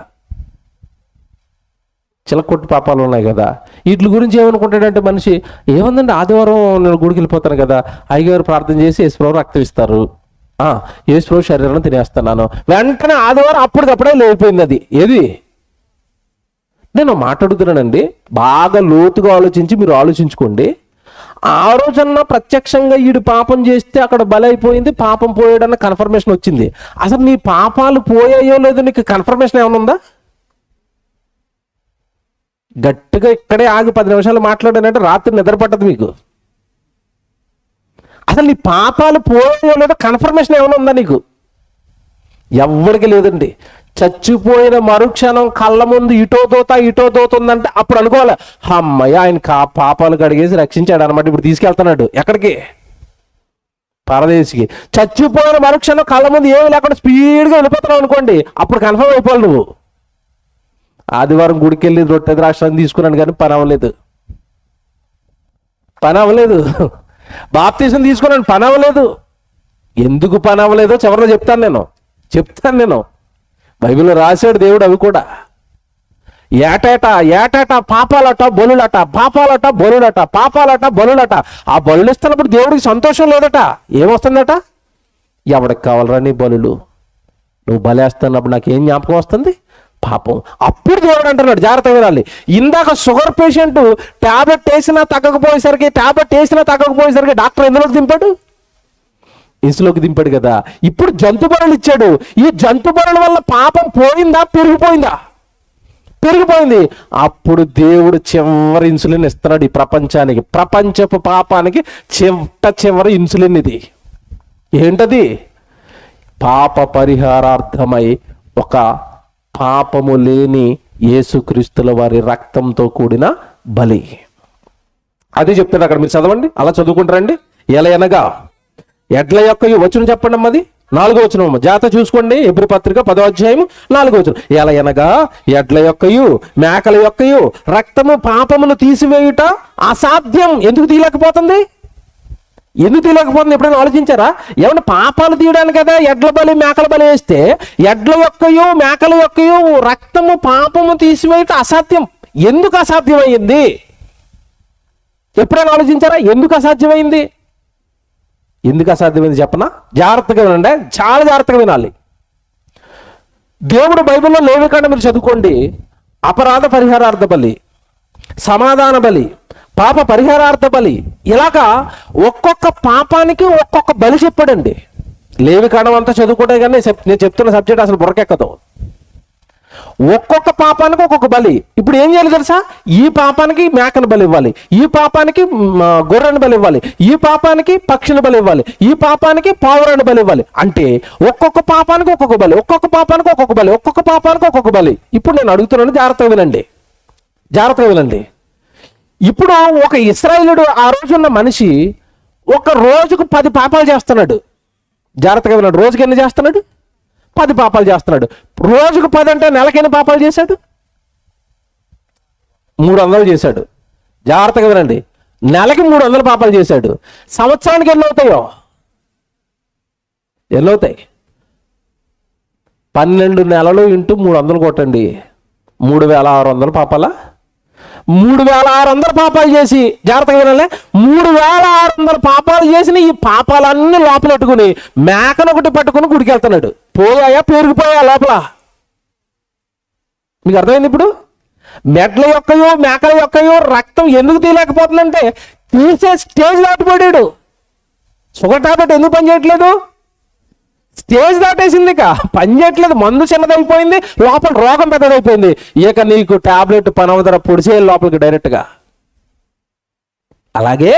చిలకొట్టు పాపాలు ఉన్నాయి కదా. వీటి గురించి ఏమనుకుంటాడంటే మనిషి, ఏముందండి ఆదివారం నేను గుడికి వెళ్ళిపోతాను కదా, అయ్యగారు ప్రార్థన చేసి యేసుప్రభు రక్తం ఇస్తారు, యేసుప్రభు శరీరాన్ని తినేస్తున్నాను, వెంటనే ఆదివారం అప్పటికప్పుడే లేకపోయింది. అది ఏది? నేను మాట్లాడుతున్నానండి, బాగా లోతుగా ఆలోచించి మీరు ఆలోచించుకోండి. ఆ రోజన్నా ప్రత్యక్షంగా ఈడు పాపం చేస్తే అక్కడ బలైపోయింది, పాపం పోయాడన్న కన్ఫర్మేషన్ వచ్చింది. అసలు నీ పాపాలు పోయాయో లేదో నీకు కన్ఫర్మేషన్ ఏమైనా ఉందా? గట్టిగా ఇక్కడే ఆగి 10 నిమిషాలు మాట్లాడానంటే రాత్రి నిద్ర పట్టదు మీకు. అసలు నీ పాపాలు పోయాయో లేదో కన్ఫర్మేషన్ ఏమైనా ఉందా నీకు? ఎవరికి లేదండి. చచ్చిపోయిన మరుక్షణం కళ్ళ ముందు ఇటో దోతుందంటే అప్పుడు అనుకోవాలి, అమ్మయ్య ఆయన పాపాలు కడిగేసి రక్షించాడు అనమాట, ఇప్పుడు తీసుకెళ్తున్నాడు ఎక్కడికి? పరదేశికి. చచ్చిపోయిన మరుక్షణం కళ్ళ ముందు ఏమి లేకుండా స్పీడ్గా వెళ్ళిపోతున్నావు అనుకోండి, అప్పుడు కన్ఫర్మ్ అయిపోవాలి నువ్వు. ఆదివారం గుడికి వెళ్ళి రొట్టె ద్రాక్షాన్ని తీసుకున్నాను కానీ పని అవ్వలేదు. బాప్తీసం తీసుకున్నాను, పని అవ్వలేదు. ఎందుకు పని అవ్వలేదో చివరిలో చెప్తాను నేను. బైబిల్లో రాశాడు దేవుడు అవి కూడా. ఏటేటా పాపాలట బలులట. ఆ బలులు ఇస్తున్నప్పుడు దేవుడికి సంతోషం లేదట. ఏమొస్తుందట? ఎవడికి కావాలరా నీ బలులు? నువ్వు బలేస్తున్నప్పుడు నాకేం జ్ఞాపకం వస్తుంది? పాపం. అప్పుడు దేవుడు అంటున్నాడు, జాగ్రత్తగా వినాలి. ఇందాక షుగర్ పేషెంట్ టాబ్లెట్ వేసినా తగ్గకపోయేసరికి డాక్టర్ ఎందులోకి దింపాడు? ఇసులోకి దింపాడు కదా. ఇప్పుడు జంతు బలులు ఇచ్చాడు. ఈ జంతు బలుల వల్ల పాపం పోయిందా పెరిగిపోయింది. అప్పుడు దేవుడు చివరి ఇన్సులిన్ ఇస్తున్నాడు ఈ ప్రపంచానికి. ప్రపంచపు పాపానికి చివరి ఇన్సులిన్ ఇది. ఏంటది? పాప పరిహారార్థమై ఒక పాపము లేని యేసుక్రీస్తుల వారి రక్తంతో కూడిన బలి. అది చెప్తాడు అక్కడ, మీరు చదవండి, అలా చదువుకుంటారండి. ఎలా అనగా ఎడ్ల యొక్క వచనం చెప్పండి అమ్మది 4వ వచనం. జాగ్రత్త చూసుకోండి. హెబ్రీ పత్రిక 10వ అధ్యాయం 4వ వచనం. ఎలా అనగా ఎడ్ల యొక్కయు మేకల యొక్కయు రక్తము పాపమును తీసివేయుట అసాధ్యం. ఎందుకు తీయలేకపోతుంది? ఎప్పుడైనా ఆలోచించారా? ఏమన్నా పాపాలు తీయడానికి కదా ఎడ్ల బలి మేకల బలి వేస్తే, ఎడ్ల యొక్కయు మేకల యొక్కయు రక్తము పాపము తీసివేయట అసాధ్యం. ఎందుకు అసాధ్యమైంది? ఎప్పుడైనా ఆలోచించారా? ఎందుకు అసాధ్యమైంది చెప్పనా? జాగ్రత్తగా వినండి, చాలా జాగ్రత్తగా వినాలి. దేవుడు బైబిల్లో లేవికాండం మీరు చదువుకోండి. అపరాధ పరిహారార్థ బలి, సమాధాన బలి, పాప పరిహారార్థ బలి, ఇలాగా ఒక్కొక్క పాపానికి ఒక్కొక్క బలి చెప్పాడండి. లేవికాండం అంతా చదువుకుంటే కానీ నేను చెప్తున్న సబ్జెక్ట్ అసలు బుర్రకెక్కదు. ఒక్కొక్క పాపానికి ఒక్కొక్క బలి. ఇప్పుడు ఏం చేయాలి తెలుసా? ఈ పాపానికి మేకను బలి ఇవ్వాలి, ఈ పాపానికి గొర్రెను బలి ఇవ్వాలి, ఈ పాపానికి పక్షిని బలి ఇవ్వాలి, ఈ పాపానికి పావురాన్ని బలి ఇవ్వాలి. అంటే ఒక్కొక్క పాపానికి ఒక్కొక్క బలి, ఒక్కొక్క పాపానికి ఒక్కొక్క బలి, ఒక్కొక్క పాపానికి ఒక్కొక్క బలి. ఇప్పుడు నేను అడుగుతున్నాను, జాగ్రత్తగా వినండి, జాగ్రత్తగా వినండి. ఇప్పుడు ఒక ఇశ్రాయేలుడు, ఆ రోజున్న మనిషి ఒక రోజుకు 10 పాపాలు చేస్తున్నాడు. జాగ్రత్తగా విన్నాడు. రోజుకి ఎన్ని చేస్తున్నాడు? 10 పాపాలు చేస్తున్నాడు. రోజుకు 10 అంటే నెలకి ఎన్ని పాపాలు చేశాడు? 300 చేశాడు. జాగ్రత్తగా వినండి, నెలకి 300 పాపాలు చేశాడు. సంవత్సరానికి ఎన్ని అవుతాయో? ఎన్ని అవుతాయి? 12 నెలలు ఇంటూ 300 కొట్టండి. 3600 పాపాలా? 3600 పాపాలు చేసి, జాగ్రత్తగా వినాలి, 3600 పాపాలు చేసిన ఈ పాపాలన్నీ లోపలెట్టుకుని మేకను ఒకటి పట్టుకుని గుడికి వెళ్తున్నాడు. పోయాయా? పేరుకుపోయా లోపల? మీకు అర్థమైంది? ఇప్పుడు మెట్ల యొక్కయో మేకల యొక్కయో రక్తం ఎందుకు తీయలేకపోతుందంటే తీసే స్టేజ్ దాటిపోయాడు. షుగర్ టాబ్లెట్ ఎందుకు పని చేయట్లేదు? స్టేజ్ దాటేసింది, ఇక పని చేయట్లేదు. మందు చిన్నదైపోయింది, లోపల రోగం పెద్దదైపోయింది. ఇక నీకు టాబ్లెట్ పని అవదర పొడిసే లోపలికి డైరెక్ట్గా. అలాగే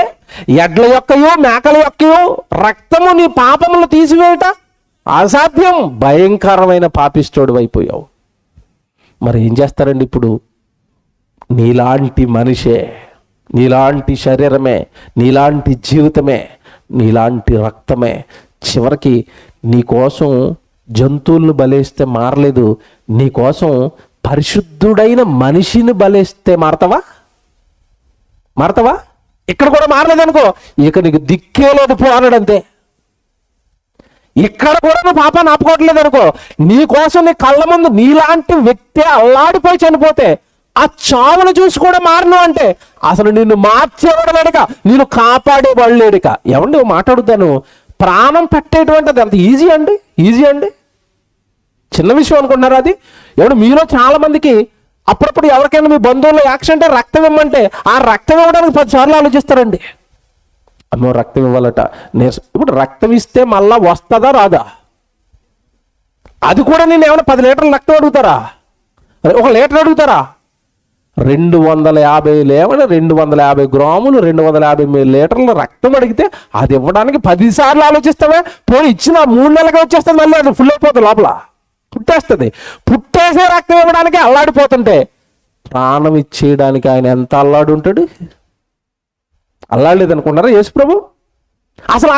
ఎడ్ల యొక్కయో మేకల యొక్కయో రక్తము నీ పాపములు తీసివేయట అసాధ్యం. భయంకరమైన పాపిష్టోడు అయిపోయావు. మరి ఏం చేస్తారండి ఇప్పుడు? నీలాంటి మనిషే, నీలాంటి శరీరమే, నీలాంటి జీవితమే, నీలాంటి రక్తమే చివరికి నీకోసం జంతువులను బలేస్తే మారలేదు, నీకోసం పరిశుద్ధుడైన మనిషిని బలేస్తే మారతావా? మారతావా? ఇక్కడ కూడా మారలేదనుకో, ఇక నీకు దిక్కే లేదు, పో అన్నాడు అంతే. ఇక్కడ కూడా నువ్వు పాపాన్ని ఆపుకోవట్లేదు అనుకో, నీ కోసం నీ కళ్ళ ముందు నీలాంటి వ్యక్తి అల్లాడిపోయి చనిపోతే ఆ చావును చూసి కూడా మారను అంటే అసలు నిన్ను మార్చేవాడలేడుక, నిన్ను కాపాడేవాళ్ళేడుక. ఏమండి మాట్లాడుతాను, ప్రాణం పెట్టేటువంటిది అంత ఈజీ అండి? ఈజీ అండి? చిన్న విషయం అనుకుంటున్నారా అది? ఎవడు మీలో చాలా మందికి అప్పుడప్పుడు ఎవరికైనా మీ బంధువుల్లో యాక్సిడెంట్ రక్తం ఇవ్వమంటే ఆ రక్తం ఇవ్వడానికి 10 సార్లు ఆలోచిస్తారండి. అమ్మో రక్తం ఇవ్వాలట. ఇప్పుడు రక్తం ఇస్తే మళ్ళా వస్తుందా రాదా? అది కూడా నేను ఏమైనా 10 లీటర్ల రక్తం అడుగుతారా? 1 లీటర్ అడుగుతారా? 250 గ్రాములు 250 లీటర్ల రక్తం అడిగితే అది ఇవ్వడానికి 10 సార్లు ఆలోచిస్తావే. పోనీ ఇచ్చిన 3 నెలలకే వచ్చేస్తుంది, మళ్ళీ అది ఫుల్ అయిపోతుంది, లోపల పుట్టేస్తుంది. పుట్టేసే రక్తం ఇవ్వడానికి అల్లాడిపోతుంటే ప్రాణం ఇచ్చేయడానికి ఆయన ఎంత అల్లాడు ఉంటాడు? అల్లాడలేదు అనుకున్నారా యేసు ప్రభు? అసలు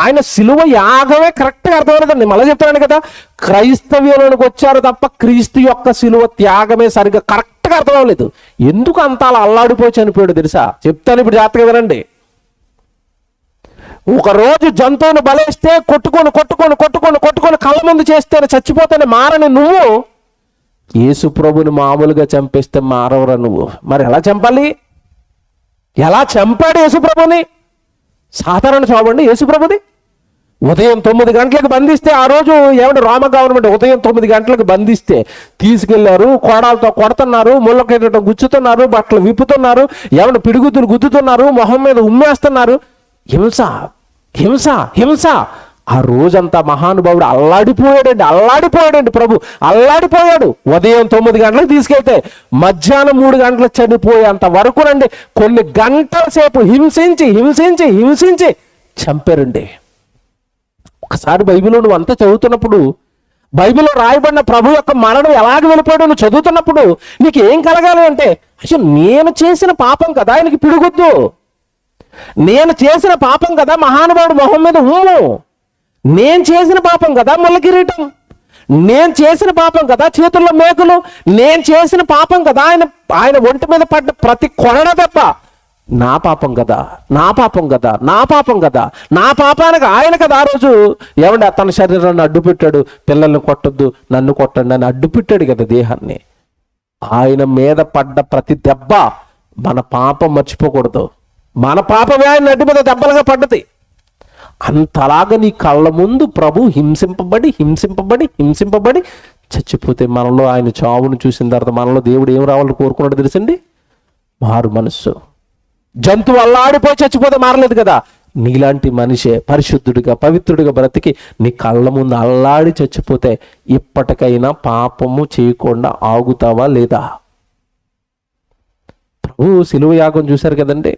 ఆయన సిలువ యాగమే కరెక్ట్గా అర్థమవుతుందండి. మళ్ళీ చెప్తాను కదా, క్రైస్తవ్యంలోకి వచ్చారు తప్ప క్రీస్తు యొక్క సిలువ త్యాగమే సరిగ్గా కరెక్ట్గా అర్థం అవ్వలేదు. ఎందుకు అంత అలా అల్లాడిపోయి చనిపోయాడు తెలుసా? చెప్తాను, ఇప్పుడు జాగ్రత్తగా వినండి. ఒకరోజు జంతువును బలేస్తే కొట్టుకొని కొట్టుకొని కొట్టుకొని కొట్టుకొని కళ్ళ ముందు చేస్తేనే చచ్చిపోతేనే మారని నువ్వు యేసు ప్రభుని మామూలుగా చంపేస్తే మారవరా నువ్వు? మరి ఎలా చంపాలి? ఎలా చంపాడు యేసు ప్రభుని? సాధారణ చావండి యేసు ప్రభుది. ఉదయం 9 గంటలకు బంధిస్తే, ఆ రోజు ఏమంటే రోమ గవర్నమెంట్ ఉదయం 9 గంటలకు బంధిస్తే తీసుకెళ్లారు, కోడాలతో కొడుతున్నారు, ముళ్ళకేట గుచ్చుతున్నారు, బట్టలు విప్పుతున్నారు, ఏమన్నా పిడుగుతులు గుద్దుతున్నారు, మొహం మీద ఉమ్మేస్తున్నారు. హింస హింస హింస. ఆ రోజంతా మహానుభావుడు అల్లాడిపోయాడండి ప్రభు, అల్లాడిపోయాడు. ఉదయం 9 గంటలకు తీసుకెళ్తే మధ్యాహ్నం 3 గంటలకు చనిపోయేంత వరకునండి కొన్ని గంటల సేపు హింసించి హింసించి హింసించి చంపారండి. ఒకసారి బైబిల్లో నువ్వు అంతా చదువుతున్నప్పుడు, బైబిల్లో రాయబడిన ప్రభు యొక్క మరణం ఎలాగ వెళ్ళిపోయాడో నువ్వు చదువుతున్నప్పుడు నీకు ఏం కలగాలి అంటే, అసలు నేను చేసిన పాపం కదా ఆయనకి పిడుగుద్దు, నేను చేసిన పాపం కదా మహానుభావుడు మొహం మీద ఉమ్ము, నేను చేసిన పాపం కదా ముళ్ళ కిరీటం, నేను చేసిన పాపం కదా చేతుల్లో మేకులు, నేను చేసిన పాపం కదా ఆయన ఒంటి మీద పడ్డ ప్రతి కొరడ దెబ్బ నా పాపం కదా, నా పాపం కదా, నా పాపం కదా, నా పాపానికి ఆయన కదా ఆ రోజు ఏమంటే తన శరీరాన్ని అడ్డు పెట్టాడు. పిల్లల్ని కొట్టొద్దు, నన్ను కొట్టండి అని అడ్డు పెట్టాడు కదా దేహాన్ని. ఆయన మీద పడ్డ ప్రతి దెబ్బ మన పాపం మర్చిపోకూడదు. మన పాపమే ఆయన అడ్డు మీద దెబ్బలుగా పడ్డది. అంతలాగా నీ కళ్ళ ముందు ప్రభు హింసింపబడి హింసింపబడి హింసింపబడి చచ్చిపోతే మనలో ఆయన చావును చూసిన తర్వాత మనలో దేవుడు ఏం రావాలని కోరుకున్నాడు తెలుసండి? మారు మనస్సు. జంతువు అల్లాడిపోయి చచ్చిపోతే మారలేదు కదా, నీలాంటి మనిషే పరిశుద్ధుడిగా పవిత్రుడిగా బ్రతికి నీ కళ్ళ ముందు అల్లాడి చచ్చిపోతే ఇప్పటికైనా పాపము చేయకుండా ఆగుతావా లేదా? ప్రభు సిలువ యాగం చూశారు కదండి,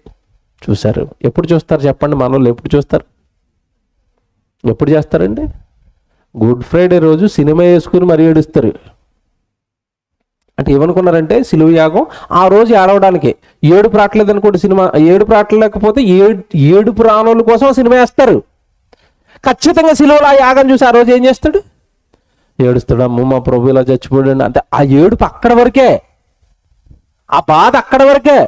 చూశారు. ఎప్పుడు చూస్తారు చెప్పండి? మనోళ్ళు ఎప్పుడు చూస్తారు? ఎప్పుడు చేస్తారండి? గుడ్ ఫ్రైడే రోజు సినిమా వేసుకుని మరీ ఏడుస్తారు. అంటే ఏమనుకున్నారంటే సిలువ యాగం ఆ రోజు ఏడవడానికి. ఏడుపు రావట్లేదు అనుకోండి, సినిమా ఏడుపు రావట్లేకపోతే ఏడుపు రానోళ్ళ కోసం సినిమా వేస్తారు. ఖచ్చితంగా సిలువలో ఆ యాగం చూసి ఆ రోజు ఏం చేస్తాడు? ఏడుస్తాడు. అమ్మ మా ప్రభు ఇలా చచ్చిపోయాడు అంటే ఆ ఏడుపు అక్కడ వరకే, ఆ బాధ అక్కడ వరకే.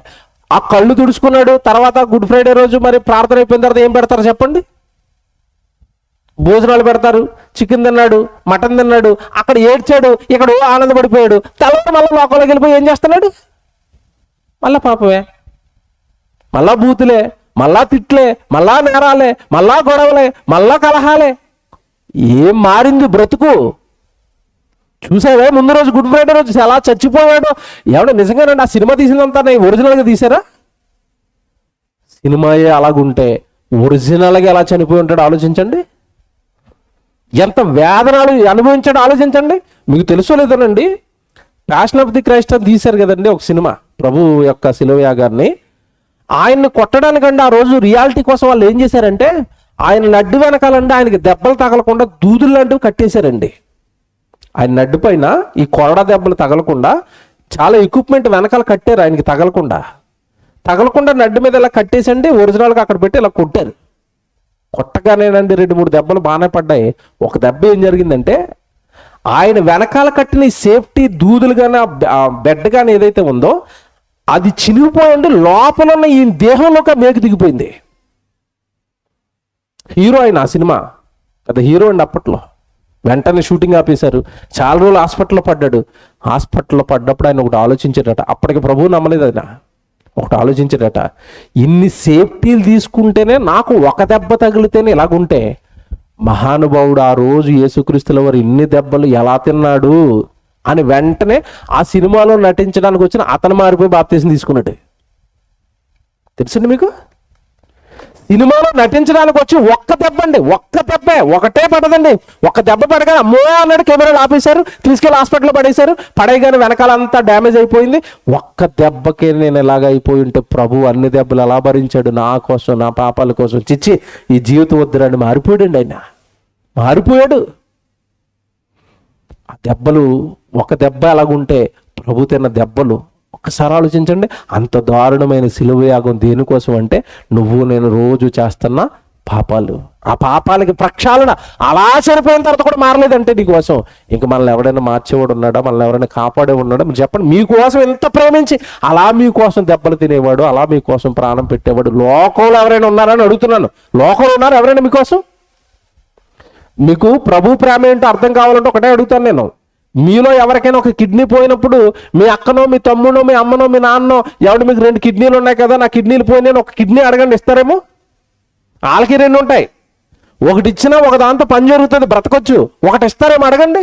ఆ కళ్ళు తుడుచుకున్నాడు, తర్వాత గుడ్ ఫ్రైడే రోజు మరి ప్రార్థన అయిపోయిన తర్వాత ఏం పెడతారు చెప్పండి? భోజనాలు పెడతారు. చికెన్ తిన్నాడు, మటన్ తిన్నాడు, అక్కడ ఏడ్చాడు, ఇక్కడ ఆనందపడిపోయాడు. తర్వాత మళ్ళీ లోకంలోకి వెళ్ళిపోయి ఏం చేస్తున్నాడు? మళ్ళా పాపమే, మళ్ళా బూతులే, మళ్ళా తిట్లే, మళ్ళా నేరాలే, మళ్ళా గొడవలే, మళ్ళా కలహాలే. ఏం మారింది బ్రతుకు? చూసావే ముందు రోజు గుడ్ ఫ్రైడే రోజు ఎలా చచ్చిపోయాడు. ఏమన్నా నిజంగానండి ఆ సినిమా తీసిందంతా ఒరిజినల్గా తీసారా? సినిమాయే అలాగుంటే ఒరిజినల్గా ఎలా చనిపోయి ఉంటాడో ఆలోచించండి. ఎంత వేదనలు అనుభవించాడో ఆలోచించండి. మీకు తెలుసో లేదనండి, ప్యాషన్ ఆఫ్ ది క్రైస్ట్ అని తీశారు కదండి ఒక సినిమా, ప్రభు యొక్క సిలువ యాగాన్ని. ఆయన్ని కొట్టడానికండి ఆ రోజు రియాలిటీ కోసం వాళ్ళు ఏం చేశారంటే ఆయన నడ్డు వెనకాలండి ఆయనకి దెబ్బలు తగలకుండా దూదులు లాంటివి కట్టేశారండి. ఆయన నడ్డు పైన ఈ కొరడా దెబ్బలు తగలకుండా చాలా ఎక్విప్మెంట్ వెనకాల కట్టారు, ఆయనకి తగలకుండా నడ్డు మీద ఇలా కట్టేసండి ఒరిజినల్గా అక్కడ పెట్టి ఇలా కొట్టారు. కొట్టగానేనండి 2-3 దెబ్బలు బాగానే పడ్డాయి. ఒక దెబ్బ ఏం జరిగిందంటే ఆయన వెనకాల కట్టిన ఈ సేఫ్టీ దూదులు కానీ ఆ బెడ్ కానీ ఏదైతే ఉందో అది చినిగిపోయింది, లోపల ఉన్న ఈ దేహంలోకి మేకు దిగిపోయింది. హీరో ఆయన ఆ సినిమా పెద్ద హీరో అండి అప్పట్లో. వెంటనే షూటింగ్ ఆపేశారు. చాలా రోజులు హాస్పిటల్లో పడ్డాడు. హాస్పిటల్లో పడ్డప్పుడు ఆయన ఒకటి ఆలోచించాడట, అప్పటికి ప్రభువు నమ్మలేదు ఆయన. ఒకటి ఆలోచించాడట, ఇన్ని సేఫ్టీలు తీసుకుంటేనే నాకు ఒక దెబ్బ తగిలితేనే ఇలాగుంటే మహానుభావుడు ఆ రోజు యేసుక్రీస్తుల వారు ఇన్ని దెబ్బలు ఎలా తిన్నాడు అని వెంటనే ఆ సినిమాలో నటించడానికి వచ్చిన అతను మారిపోయి బాప్తీసం తీసుకున్నాడు. తెలుసండి మీకు? సినిమాలో నటించడానికి వచ్చి ఒక్క దెబ్బే ఒకటే పడదండి. ఒక్క దెబ్బ పడగా అమ్మో అన్నాడు, కెమెరాలు ఆపేశారు, తీసుకెళ్ళి హాస్పిటల్లో పడేశారు. పడేగానే వెనకాలంతా డ్యామేజ్ అయిపోయింది. ఒక్క దెబ్బకే నేను ఎలాగ అయిపోయి ఉంటే ప్రభు అన్ని దెబ్బలు ఎలా భరించాడు నా కోసం, నా పాపాల కోసం. చిచ్చి ఈ జీవితం వద్దురాని మారిపోయాడండి ఆయన, మారిపోయాడు. ఆ దెబ్బలు ఒక దెబ్బ ఎలాగుంటే ప్రభు తిన్న దెబ్బలు ఒక్కసారి ఆలోచించండి. అంత దారుణమైన సిలువ యాగం దేనికోసం అంటే నువ్వు నేను రోజు చేస్తున్న పాపాలు, ఆ పాపాలకి ప్రక్షాళన. అలా చనిపోయిన తర్వాత కూడా మారలేదంటే నీకోసం ఇంక మనల్ని ఎవరైనా మార్చేవాడు ఉన్నాడా? మనల్ని ఎవరైనా కాపాడే ఉన్నాడా? మీరు చెప్పండి. మీకోసం ఎంత ప్రేమించి అలా మీకోసం దెబ్బలు తినేవాడు, అలా మీకోసం ప్రాణం పెట్టేవాడు లోకంలో ఎవరైనా ఉన్నారని అడుగుతున్నాను. లోకంలో ఉన్నారు ఎవరైనా మీకోసం? మీకు ప్రభు ప్రేమ ఏంటో అర్థం కావాలంటే ఒకటే అడుగుతాను నేను. మీలో ఎవరికైనా ఒక కిడ్నీ పోయినప్పుడు మీ అక్కనో మీ తమ్ముడో మీ అమ్మనో మీ నాన్నో ఎవడు మీకు 2 కిడ్నీలు ఉన్నాయి కదా, నా కిడ్నీలు పోయినాయి, ఒక కిడ్నీ అడగండి, ఇస్తారేమో? వాళ్ళకి 2 ఉంటాయి. ఒకటి ఇచ్చినా ఒక దాంతో పని జరుగుతుంది, బ్రతకొచ్చు. ఒకటి ఇస్తారేమో అడగండి,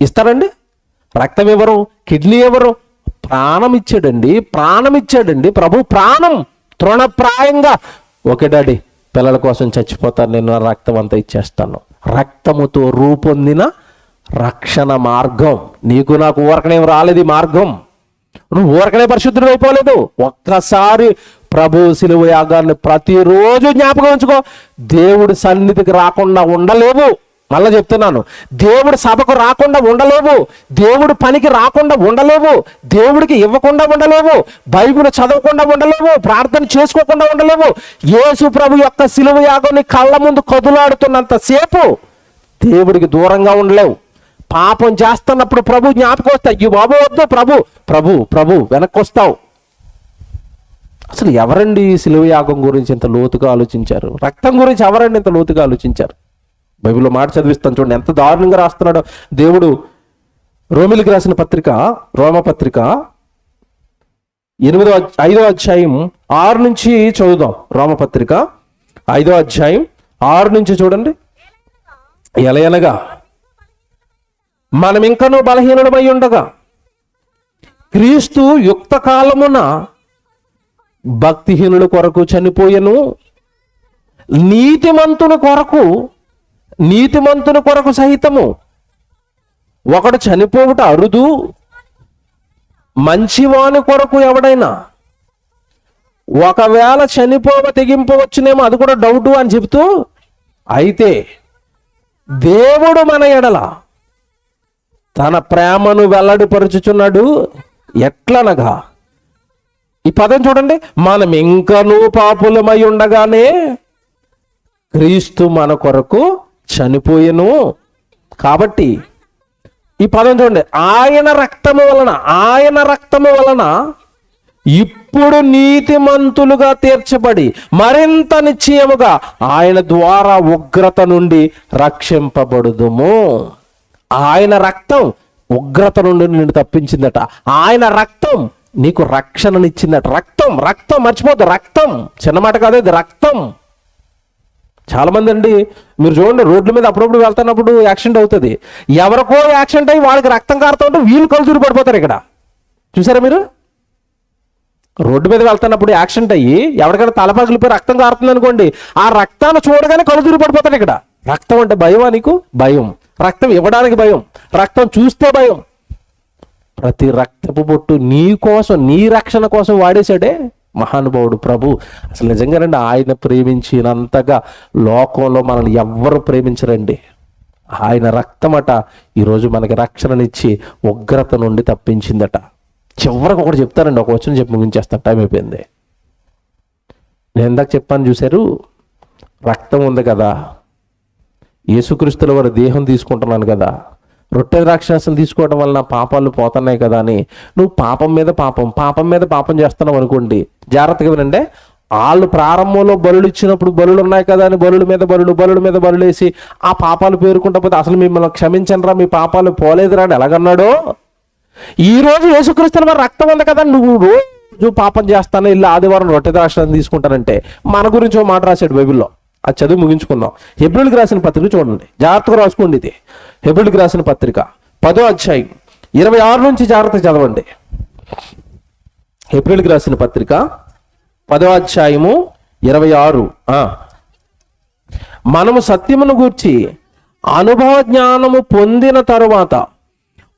ఇస్తారండి? రక్తం ఎవరు? కిడ్నీ ఎవరు? ప్రాణం ఇచ్చాడండి ప్రభు. ప్రాణం తృణప్రాయంగా ఓకే డాడీ పిల్లల కోసం చచ్చిపోతాను, నేను నా రక్తం అంతా ఇచ్చేస్తాను. రక్తముతో రూపొందిన రక్షణ మార్గం. నీకు నాకు ఊరకనే రాలేదు ఈ మార్గం. నువ్వు ఊరకనే పరిశుద్ధుడు అయిపోలేదు. ఒక్కసారి ప్రభు సిలువ యాగాన్ని ప్రతిరోజు జ్ఞాపకం ఉంచుకో. దేవుడి సన్నిధికి రాకుండా ఉండలేవు. మళ్ళీ చెప్తున్నాను, దేవుడి సభకు రాకుండా ఉండలేవు, దేవుడి పనికి రాకుండా ఉండలేవు, దేవుడికి ఇవ్వకుండా ఉండలేవు, బైబిల్ చదవకుండా ఉండలేవు, ప్రార్థన చేసుకోకుండా ఉండలేవు. యేసు ప్రభు యొక్క సిలువ యాగాన్ని కళ్ళ ముందు కదులాడుతున్నంత సేపు దేవుడికి దూరంగా ఉండలేవు. పాపం చేస్తున్నప్పుడు ప్రభు జ్ఞాపకం వస్తాయి. ఈ బాబు వద్దు, ప్రభు వెనక్కి వస్తావు. అసలు ఎవరండి సిలువ యాగం గురించి ఇంత లోతుగా ఆలోచించారు? రక్తం గురించి ఎవరండి ఇంత లోతుగా ఆలోచించారు? బైబిల్లో మాట చదివిస్తాను చూడండి, ఎంత దారుణంగా రాస్తున్నాడో దేవుడు. రోమిలికి రాసిన పత్రిక, రోమపత్రిక 5వ అధ్యాయం 6 నుంచి చదువుదాం. రోమపత్రిక 5వ అధ్యాయం 6 నుంచి చూడండి. ఎలయనగా మనం ఇంకనూ బలహీనులమై ఉండగా క్రీస్తు యుక్త కాలమున భక్తిహీనుల కొరకు చనిపోయెను, నీతిమంతుని కొరకు సహితము ఒకడు చనిపోవుట అరుదు. మంచివాని కొరకు ఎవడైనా ఒకవేళ తెగింపవచ్చునేమో, అది కూడా డౌటు అని చెబుతూ, అయితే దేవుడు మన ఎడల తన ప్రేమను వెల్లడిపరుచుచున్నాడు. ఎట్లనగా, ఈ పదం చూడండి, మనం ఇంకనూ పాపులమై ఉండగానే క్రీస్తు మన కొరకు చనిపోయెను. కాబట్టి ఈ పదం చూడండి, ఆయన రక్తము వలన ఇప్పుడు నీతిమంతులుగా తీర్చబడి మరింత నిశ్చయముగా ఆయన ద్వారా ఉగ్రత నుండి రక్షింపబడుదుము. ఆయన రక్తం ఉగ్రత నుండి నిన్ను తప్పించిందట. ఆయన రక్తం నీకు రక్షణనిచ్చిందట. రక్తం మర్చిపోద్దు. రక్తం చిన్న మాట కాదు, ఇది రక్తం. చాలా మంది అండి, మీరు చూడండి, రోడ్ల మీద అప్పుడప్పుడు వెళ్తున్నప్పుడు యాక్సిడెంట్ అవుతుంది. ఎవరికో యాక్సిడెంట్ అయ్యి వాళ్ళకి రక్తం కారుతూ ఉంటే వీళ్ళు కలుతురు పడిపోతారు. ఇక్కడ చూసారా మీరు, రోడ్డు మీద వెళ్తున్నప్పుడు యాక్సిడెంట్ అయ్యి ఎవరికైనా తలపగిలిపోయి రక్తం కారుతుంది అనుకోండి, ఆ రక్తాన్ని చూడగానే కలుతురు పడిపోతాడు. ఇక్కడ రక్తం అంటే భయమా నీకు? భయం. రక్తం ఇవ్వడానికి భయం, రక్తం చూస్తే భయం. ప్రతి రక్తపు బొట్టు నీ కోసం, నీ రక్షణ కోసం వాడేశాడే మహానుభావుడు ప్రభు. అసలు నిజంగానండి, ఆయన ప్రేమించినంతగా లోకంలో మనల్ని ఎవ్వరు ప్రేమించరండి. ఆయన రక్తమట ఈరోజు మనకి రక్షణనిచ్చి ఉగ్రత నుండి తప్పించిందట. చివరికి ఒకటి చెప్తానండి, ఒక వచనం చెప్పి ముగించేస్తాను, టైం అయిపోయింది. నేను ఇందాక చెప్పాను చూశారు, రక్తం ఉంది కదా, యేసుక్రీస్తుల వారి దేహం తీసుకుంటున్నాను కదా, రొట్టె ద్రాక్షారసం తీసుకోవడం వల్ల నా పాపాలు పోతున్నాయి కదా అని నువ్వు పాపం మీద పాపం చేస్తున్నావు అనుకోండి, జాగ్రత్తగా వినండి. వాళ్ళు ప్రారంభంలో బలులు ఇచ్చినప్పుడు బలులు ఉన్నాయి కదా అని బలుల మీద బలులు వేసి ఆ పాపాలు పేరుకుంటా పోతే అసలు మిమ్మల్ని క్షమించనరా, మీ పాపాలు పోలేదురా అని ఎలాగన్నాడో, ఈ రోజు యేసుక్రీస్తుల వారి రక్తం ఉంది కదా, నువ్వు రోజు పాపం చేస్తాను, ఇల్లు ఆదివారం రొట్టె ద్రాక్షారసం తీసుకుంటానంటే మన గురించి ఒక మాట రాశాడు బైబిల్లో. అది చదువు ముగించుకుందాం. హెబ్రీయులకు రాసిన పత్రిక చూడండి, జాగ్రత్తగా రాసుకోండి. ఇది హెబ్రీయులకు రాసిన పత్రిక 10వ అధ్యాయం 26 నుంచి జాగ్రత్తగా చదవండి. హెబ్రీయులకు రాసిన పత్రిక 10వ అధ్యాయము 26. మనము సత్యమును గూర్చి అనుభవ జ్ఞానము పొందిన తరువాత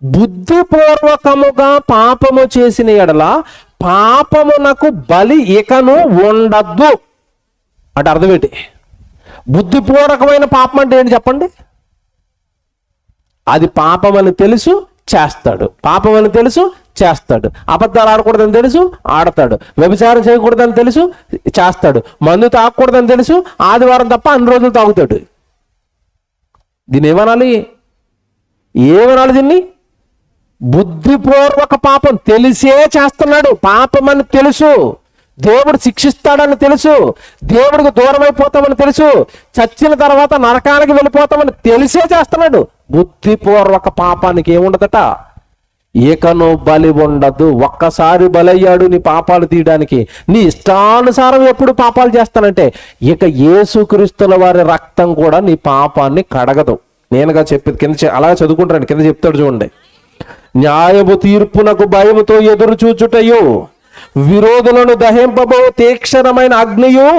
బుద్ధిపూర్వకముగా పాపము చేసిన ఎడల పాపమునకు బలి ఇకను ఉండద్దు అంటే అర్థం ఏంటి? బుద్ధిపూర్వకమైన పాపం అంటే ఏంటి చెప్పండి? అది పాపమని తెలుసు చేస్తాడు, అబద్ధాలు ఆడకూడదని తెలుసు ఆడతాడు, వ్యభిచారం చేయకూడదని తెలుసు చేస్తాడు, మందు తాగకూడదని తెలుసు ఆదివారం తప్ప అన్ని రోజులు తాగుతాడు. దీన్ని ఏమనాలి? దీన్ని బుద్ధిపూర్వక పాపం. తెలిసే చేస్తున్నాడు, పాపమని తెలుసు, దేవుడు శిక్షిస్తాడని తెలుసు, దేవుడికి దూరం అయిపోతామని తెలుసు, చచ్చిన తర్వాత నరకానికి వెళ్ళిపోతామని తెలిసే చేస్తున్నాడు. బుద్ధిపూర్వక పాపానికి ఏముండదట? ఏకను బలి ఉండదు. ఒక్కసారి బలయ్యాడు నీ పాపాలు తీయడానికి. నీ ఇష్టానుసారం ఎప్పుడు పాపాలు చేస్తానంటే ఇక యేసుక్రీస్తుల వారి రక్తం కూడా నీ పాపాన్ని కడగదు. నేనుగా చెప్పేది కింద అలా చదువుకుంటాను, కింద చెప్తాడు చూడండి. న్యాయము తీర్పునకు భయముతో ఎదురు చూచుటయు విరోధులను దహింపబో తీక్షణమైన అగ్నియు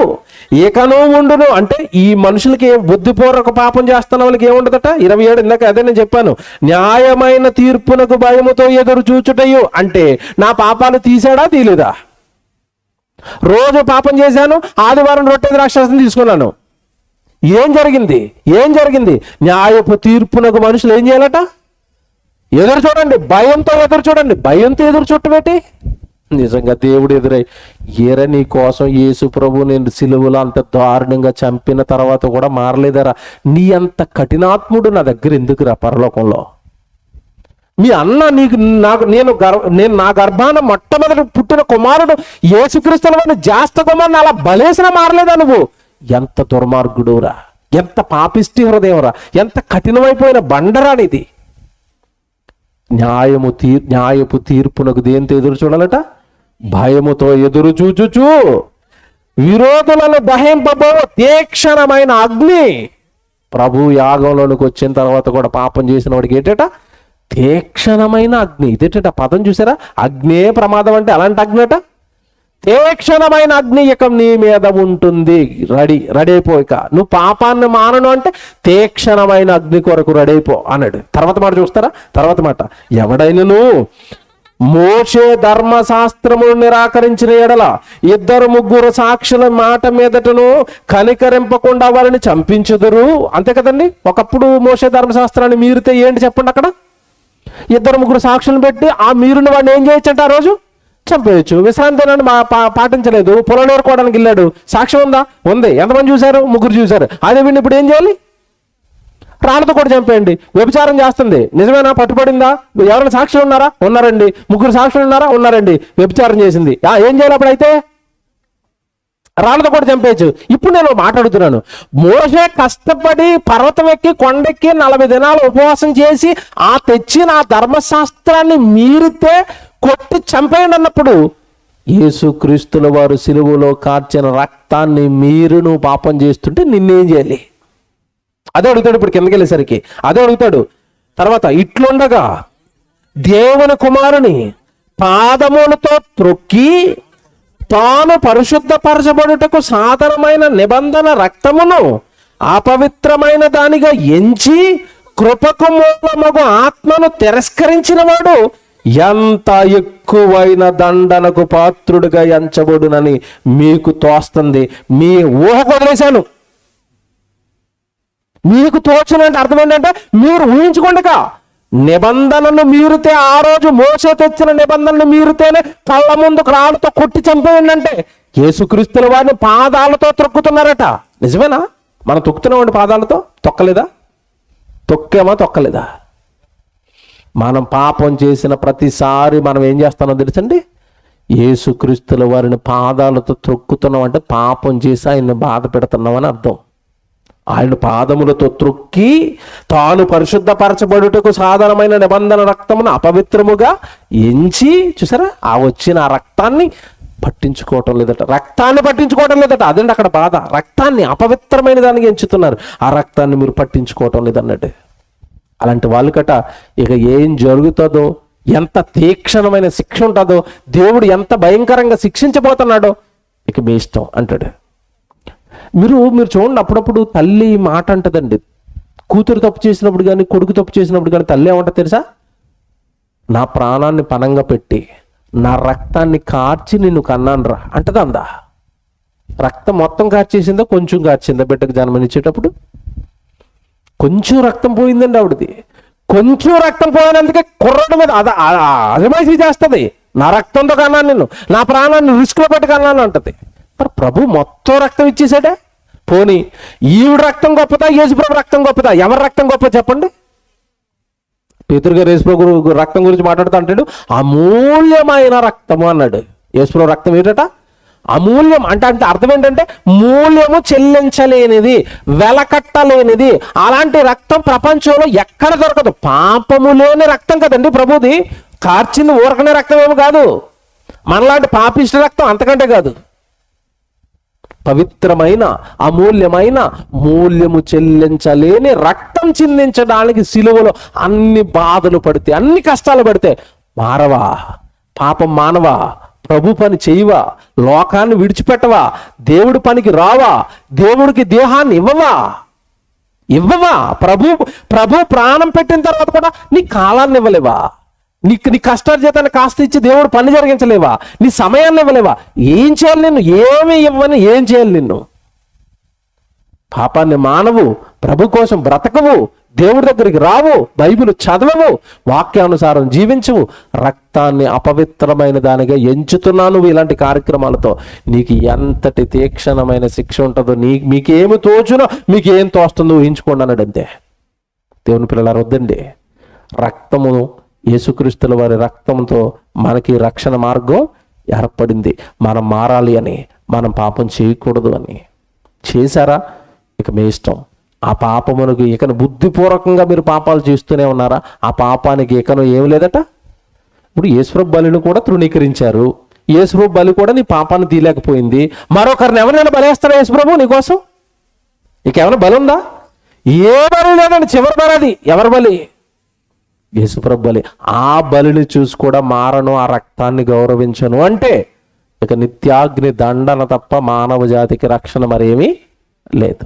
ఏకనూ ఉండును. అంటే ఈ మనుషులకి బుద్ధిపూర్వక పాపం చేస్తున్న వాళ్ళకి ఏముండదట? 27 ఇందాక అదే నేను చెప్పాను. న్యాయమైన తీర్పునకు భయముతో ఎదురు చూచుటయు అంటే నా పాపాలు తీసాడా తీలేదా? రోజు పాపం చేశాను, ఆదివారం రొట్టె ద్రాక్షారసం తీసుకున్నాను, ఏం జరిగింది? న్యాయపు తీర్పునకు మనుషులు ఏం చేయాలట? ఎదురు చూడండి, భయంతో ఎదురు చూడటమేంటి? నిజంగా దేవుడు ఎదురై ఏరా నీ కోసం యేసు ప్రభు నేను సిలువలో అంత దారుణంగా చంపిన తర్వాత కూడా మారలేదరా, నీ అంత కఠినాత్ముడు నా దగ్గర ఎందుకురా పరలోకంలో? మీ అన్న నేను నా గర్భాన మొట్టమొదటి పుట్టిన కుమారుడు యేసుక్రీస్తుల వారిని జ్యేష్ఠ కుమారుని అలా బలేసిన మారలేదా నువ్వు? ఎంత దుర్మార్గుడురా, ఎంత పాపిష్టి హృదయంరా, ఎంత కఠినమైపోయిన బండరానిది. న్యాయపు తీర్పునకు దేంతో ఎదురు చూడాలట? భయముతో ఎదురు చూచుచు విరోధులను దహింపబో తీక్షణమైన అగ్ని. ప్రభు యాగంలోనికి వచ్చిన తర్వాత కూడా పాపం చేసిన వాడికి ఏంటట? తీక్షణమైన అగ్ని. ఇదేట పదం చూసారా? అగ్నే ప్రమాదం అంటే అలాంటి అగ్ని అట. తీక్షణమైన అగ్ని ఇక నీ మీద ఉంటుంది. రెడీ అయిపోయిక నువ్వు పాపాన్ని మానను అంటే తీక్షణమైన అగ్ని కొరకు రెడీ అయిపో అన్నాడు. తర్వాత మాట చూస్తారా, తర్వాత మాట, ఎవడైనను మోషే ధర్మశాస్త్రమును నిరాకరించిన ఎడల 2-3 సాక్షుల మాట మీదటను కనికరింపకుండా వారిని చంపించుదురు. అంతే కదండి. ఒకప్పుడు మోషే ధర్మశాస్త్రాన్ని మీరితే ఏంటి చెప్పండి, అక్కడ 2-3 సాక్షులను పెట్టి ఆ మీరుని వాడిని ఏం చేయొచ్చంటే ఆ రోజు చంపేయచ్చు. విశ్రాంతి పాటించలేదు, పొలం నేర్కోవడానికి వెళ్ళాడు, సాక్ష్యం ఉందా? ఉంది. ఎంతమంది చూశారు? 3 చూశారు. అదే వీడిని ఇప్పుడు ఏం చేయాలి? రాళ్ళతో కూడా చంపేయండి. వ్యభిచారం చేస్తుంది, నిజమేనా? పట్టుబడిందా? ఎవరైనా సాక్షులు ఉన్నారా? ఉన్నారండి. 3 సాక్షులు ఉన్నారా? ఉన్నారండి. వ్యభిచారం చేసింది. ఏం చేయాలి అప్పుడైతే? రాళ్ళతో కూడా చంపేయచ్చు. ఇప్పుడు నేను మాట్లాడుతున్నాను, మోషే కష్టపడి పర్వతం ఎక్కి కొండెక్కి 40 దినాలు ఉపవాసం చేసి ఆ తెచ్చిన ఆ ధర్మశాస్త్రాన్ని మీరితే కొట్టి చంపేయండి అన్నప్పుడు యేసుక్రీస్తుల వారు సిలువలో కార్చిన రక్తాన్ని మీరు నువ్వు పాపం చేస్తుంటే నిన్నేం చేయాలి? అదే అడుగుతాడు. ఇప్పుడు కిందకి వెళ్ళేసరికి అదే అడుగుతాడు. తర్వాత, ఇట్లుండగా దేవుని కుమారుని పాదములతో త్రొక్కి తాను పరిశుద్ధపరచబడుటకు సాధారణమైన నిబంధన రక్తమును అపవిత్రమైన దానిగా ఎంచి కృపకు మూలమగు ఆత్మను తిరస్కరించిన వాడు ఎంత ఎక్కువైన దండనకు పాత్రుడిగా ఎంచబడునని మీకు తోస్తుంది. మీ ఊహకు వదిలేశాను. మీకు తోచునంటే అర్థం ఏంటంటే, మీరు ఊహించుకోండిగా నిబంధనను మీరితే, ఆ రోజు మోసే తెచ్చిన నిబంధనను మీరితేనే కళ్ళ ముందు రాళ్ళతో కొట్టి చంపేయండి అంటే యేసుక్రీస్తుల వారిని పాదాలతో తొక్కుతున్నారట. నిజమేనా? మనం తొక్కుతున్నామండి పాదాలతో? తొక్కలేదా? తొక్కేమా? తొక్కలేదా? మనం పాపం చేసిన ప్రతిసారి మనం ఏం చేస్తామో తెలుసండి, యేసుక్రీస్తుల వారిని పాదాలతో త్రొక్కుతున్నాం అంటే పాపం చేసి ఆయన్ని బాధ పెడుతున్నామని అర్థం. ఆయన పాదములతో త్రొక్కి తాను పరిశుద్ధపరచబడుటకు సాధారణమైన నిబంధన రక్తమును అపవిత్రముగా ఎంచి, చూసారా, ఆ వచ్చిన ఆ రక్తాన్ని పట్టించుకోవటం లేదట. రక్తాన్ని పట్టించుకోవటం లేదట. అదండి అక్కడ బాధ. రక్తాన్ని అపవిత్రమైన దానికి ఎంచుతున్నారు, ఆ రక్తాన్ని మీరు పట్టించుకోవటం లేదన్నట్టు. అలాంటి వాళ్ళకట ఇక ఏం జరుగుతుందో, ఎంత తీక్షణమైన శిక్ష ఉంటుందో, దేవుడు ఎంత భయంకరంగా శిక్షించబోతున్నాడో ఇక మీ ఇష్టం అంటాడు. మీరు చూడండి, అప్పుడప్పుడు తల్లి మాట అంటదండి. కూతురు తప్పు చేసినప్పుడు కానీ కొడుకు తప్పు చేసినప్పుడు కానీ తల్లి ఏమంటా తెలుసా? నా ప్రాణాన్ని పణంగా పెట్టి నా రక్తాన్ని కార్చి నిన్ను కన్నాను రా అంటదా. అందా రక్తం మొత్తం కార్చేసిందా, కొంచెం కార్చిందా? బిడ్డకు జన్మనిచ్చేటప్పుడు కొంచెం రక్తం పోయిందండి ఆవిడది. కొంచెం రక్తం పోయినందుకే కుర్రాడు మీద అజమాయిషీ చేస్తుంది. నా రక్తంతో కన్నాను నిన్ను, నా ప్రాణాన్ని రిస్క్లో పెట్టి కన్నాను అంటది. మరి ప్రభు మొత్తం రక్తం ఇచ్చేసాడే. పోనీ ఈవిడ రక్తం గొప్పదా, యేసుప్రభు రక్తం గొప్పదా? ఎవరి రక్తం గొప్ప చెప్పండి? పేతురు గారు యేసుప్రభు రక్తం గురించి మాట్లాడుతూ అంటాడు, అమూల్యమైన రక్తము అన్నాడు. యేసుప్రభు రక్తం ఏంటట? అమూల్యం. అంటే అర్థం ఏంటంటే మూల్యము చెల్లించలేనిది, వెలకట్టలేనిది. అలాంటి రక్తం ప్రపంచంలో ఎక్కడ దొరకదు. పాపము లేని రక్తం కదండి ప్రభుది. కార్చింది ఊరకనే రక్తం ఏమి కాదు, మనలాంటి పాపిష్ట రక్తం అంతకంటే కాదు. పవిత్రమైన అమూల్యమైన మూల్యము చెల్లించలేని రక్తం చిందించడానికి సిలువలో అన్ని బాధలు పడితే, అన్ని కష్టాలు పడితే మారవా? పాపం మానవా? ప్రభు పని చేయవా? లోకాన్ని విడిచిపెట్టవా? దేవుడి పనికి రావా? దేవుడికి దేహాన్ని ఇవ్వవా? ప్రభు ప్రాణం పెట్టిన తర్వాత కూడా నీ కాలాన్ని ఇవ్వలేవా? నీ కష్టార్జితాన్ని కాస్త ఇచ్చి దేవుడు పని జరిగించలేవా? నీ సమయాన్ని ఇవ్వలేవా? ఏం చేయాలి నిన్ను? ఏమి ఇవ్వని ఏం చేయాలి నిన్ను? పాపాన్ని మానవు, ప్రభు కోసం బ్రతకవు, దేవుడి దగ్గరికి రావు, బైబిల్ చదవవు, వాక్యానుసారం జీవించవు, రక్తాన్ని అపవిత్రమైన దానిగా ఎంచుతున్నాను. ఇలాంటి కార్యక్రమాలతో నీకు ఎంతటి తీక్షణమైన శిక్ష ఉంటుందో, మీకేమి తోచునో, మీకేం తోస్తుందో ఊహించుకోండి అన్నాడు. అంతే. దేవుని పిల్లలారా, వద్దండి. రక్తము, యేసుక్రీస్తుల వారి రక్తంతో మనకి రక్షణ మార్గం ఏర్పడింది. మనం మారాలి అని, మనం పాపం చేయకూడదు అని. చేశారా? ఇక మీ ఇష్టం. ఆ పాపమునకు ఇకను బుద్ధిపూర్వకంగా మీరు పాపాలు చేస్తూనే ఉన్నారా? ఆ పాపానికి ఇకను ఏం లేదట. ఇప్పుడు యేసుప్రభు బలిని కూడా తృణీకరించారు. యేసుప్రభు బలి కూడా నీ పాపాన్ని తీయలేకపోయింది. మరొకరిని ఎవరైనా బలేస్తారా యేసుప్రభు నీకోసం? నీకేమైనా బలి ఉందా? ఏ బలి లేదండి. చివరి బలి అది. ఎవరి బలి? యేసుప్రభు బలి. ఆ బలిని చూసి కూడా మారను, ఆ రక్తాన్ని గౌరవించను అంటే ఇక నిత్యాగ్ని దండన తప్ప మానవ జాతికి రక్షణ మరేమీ లేదు.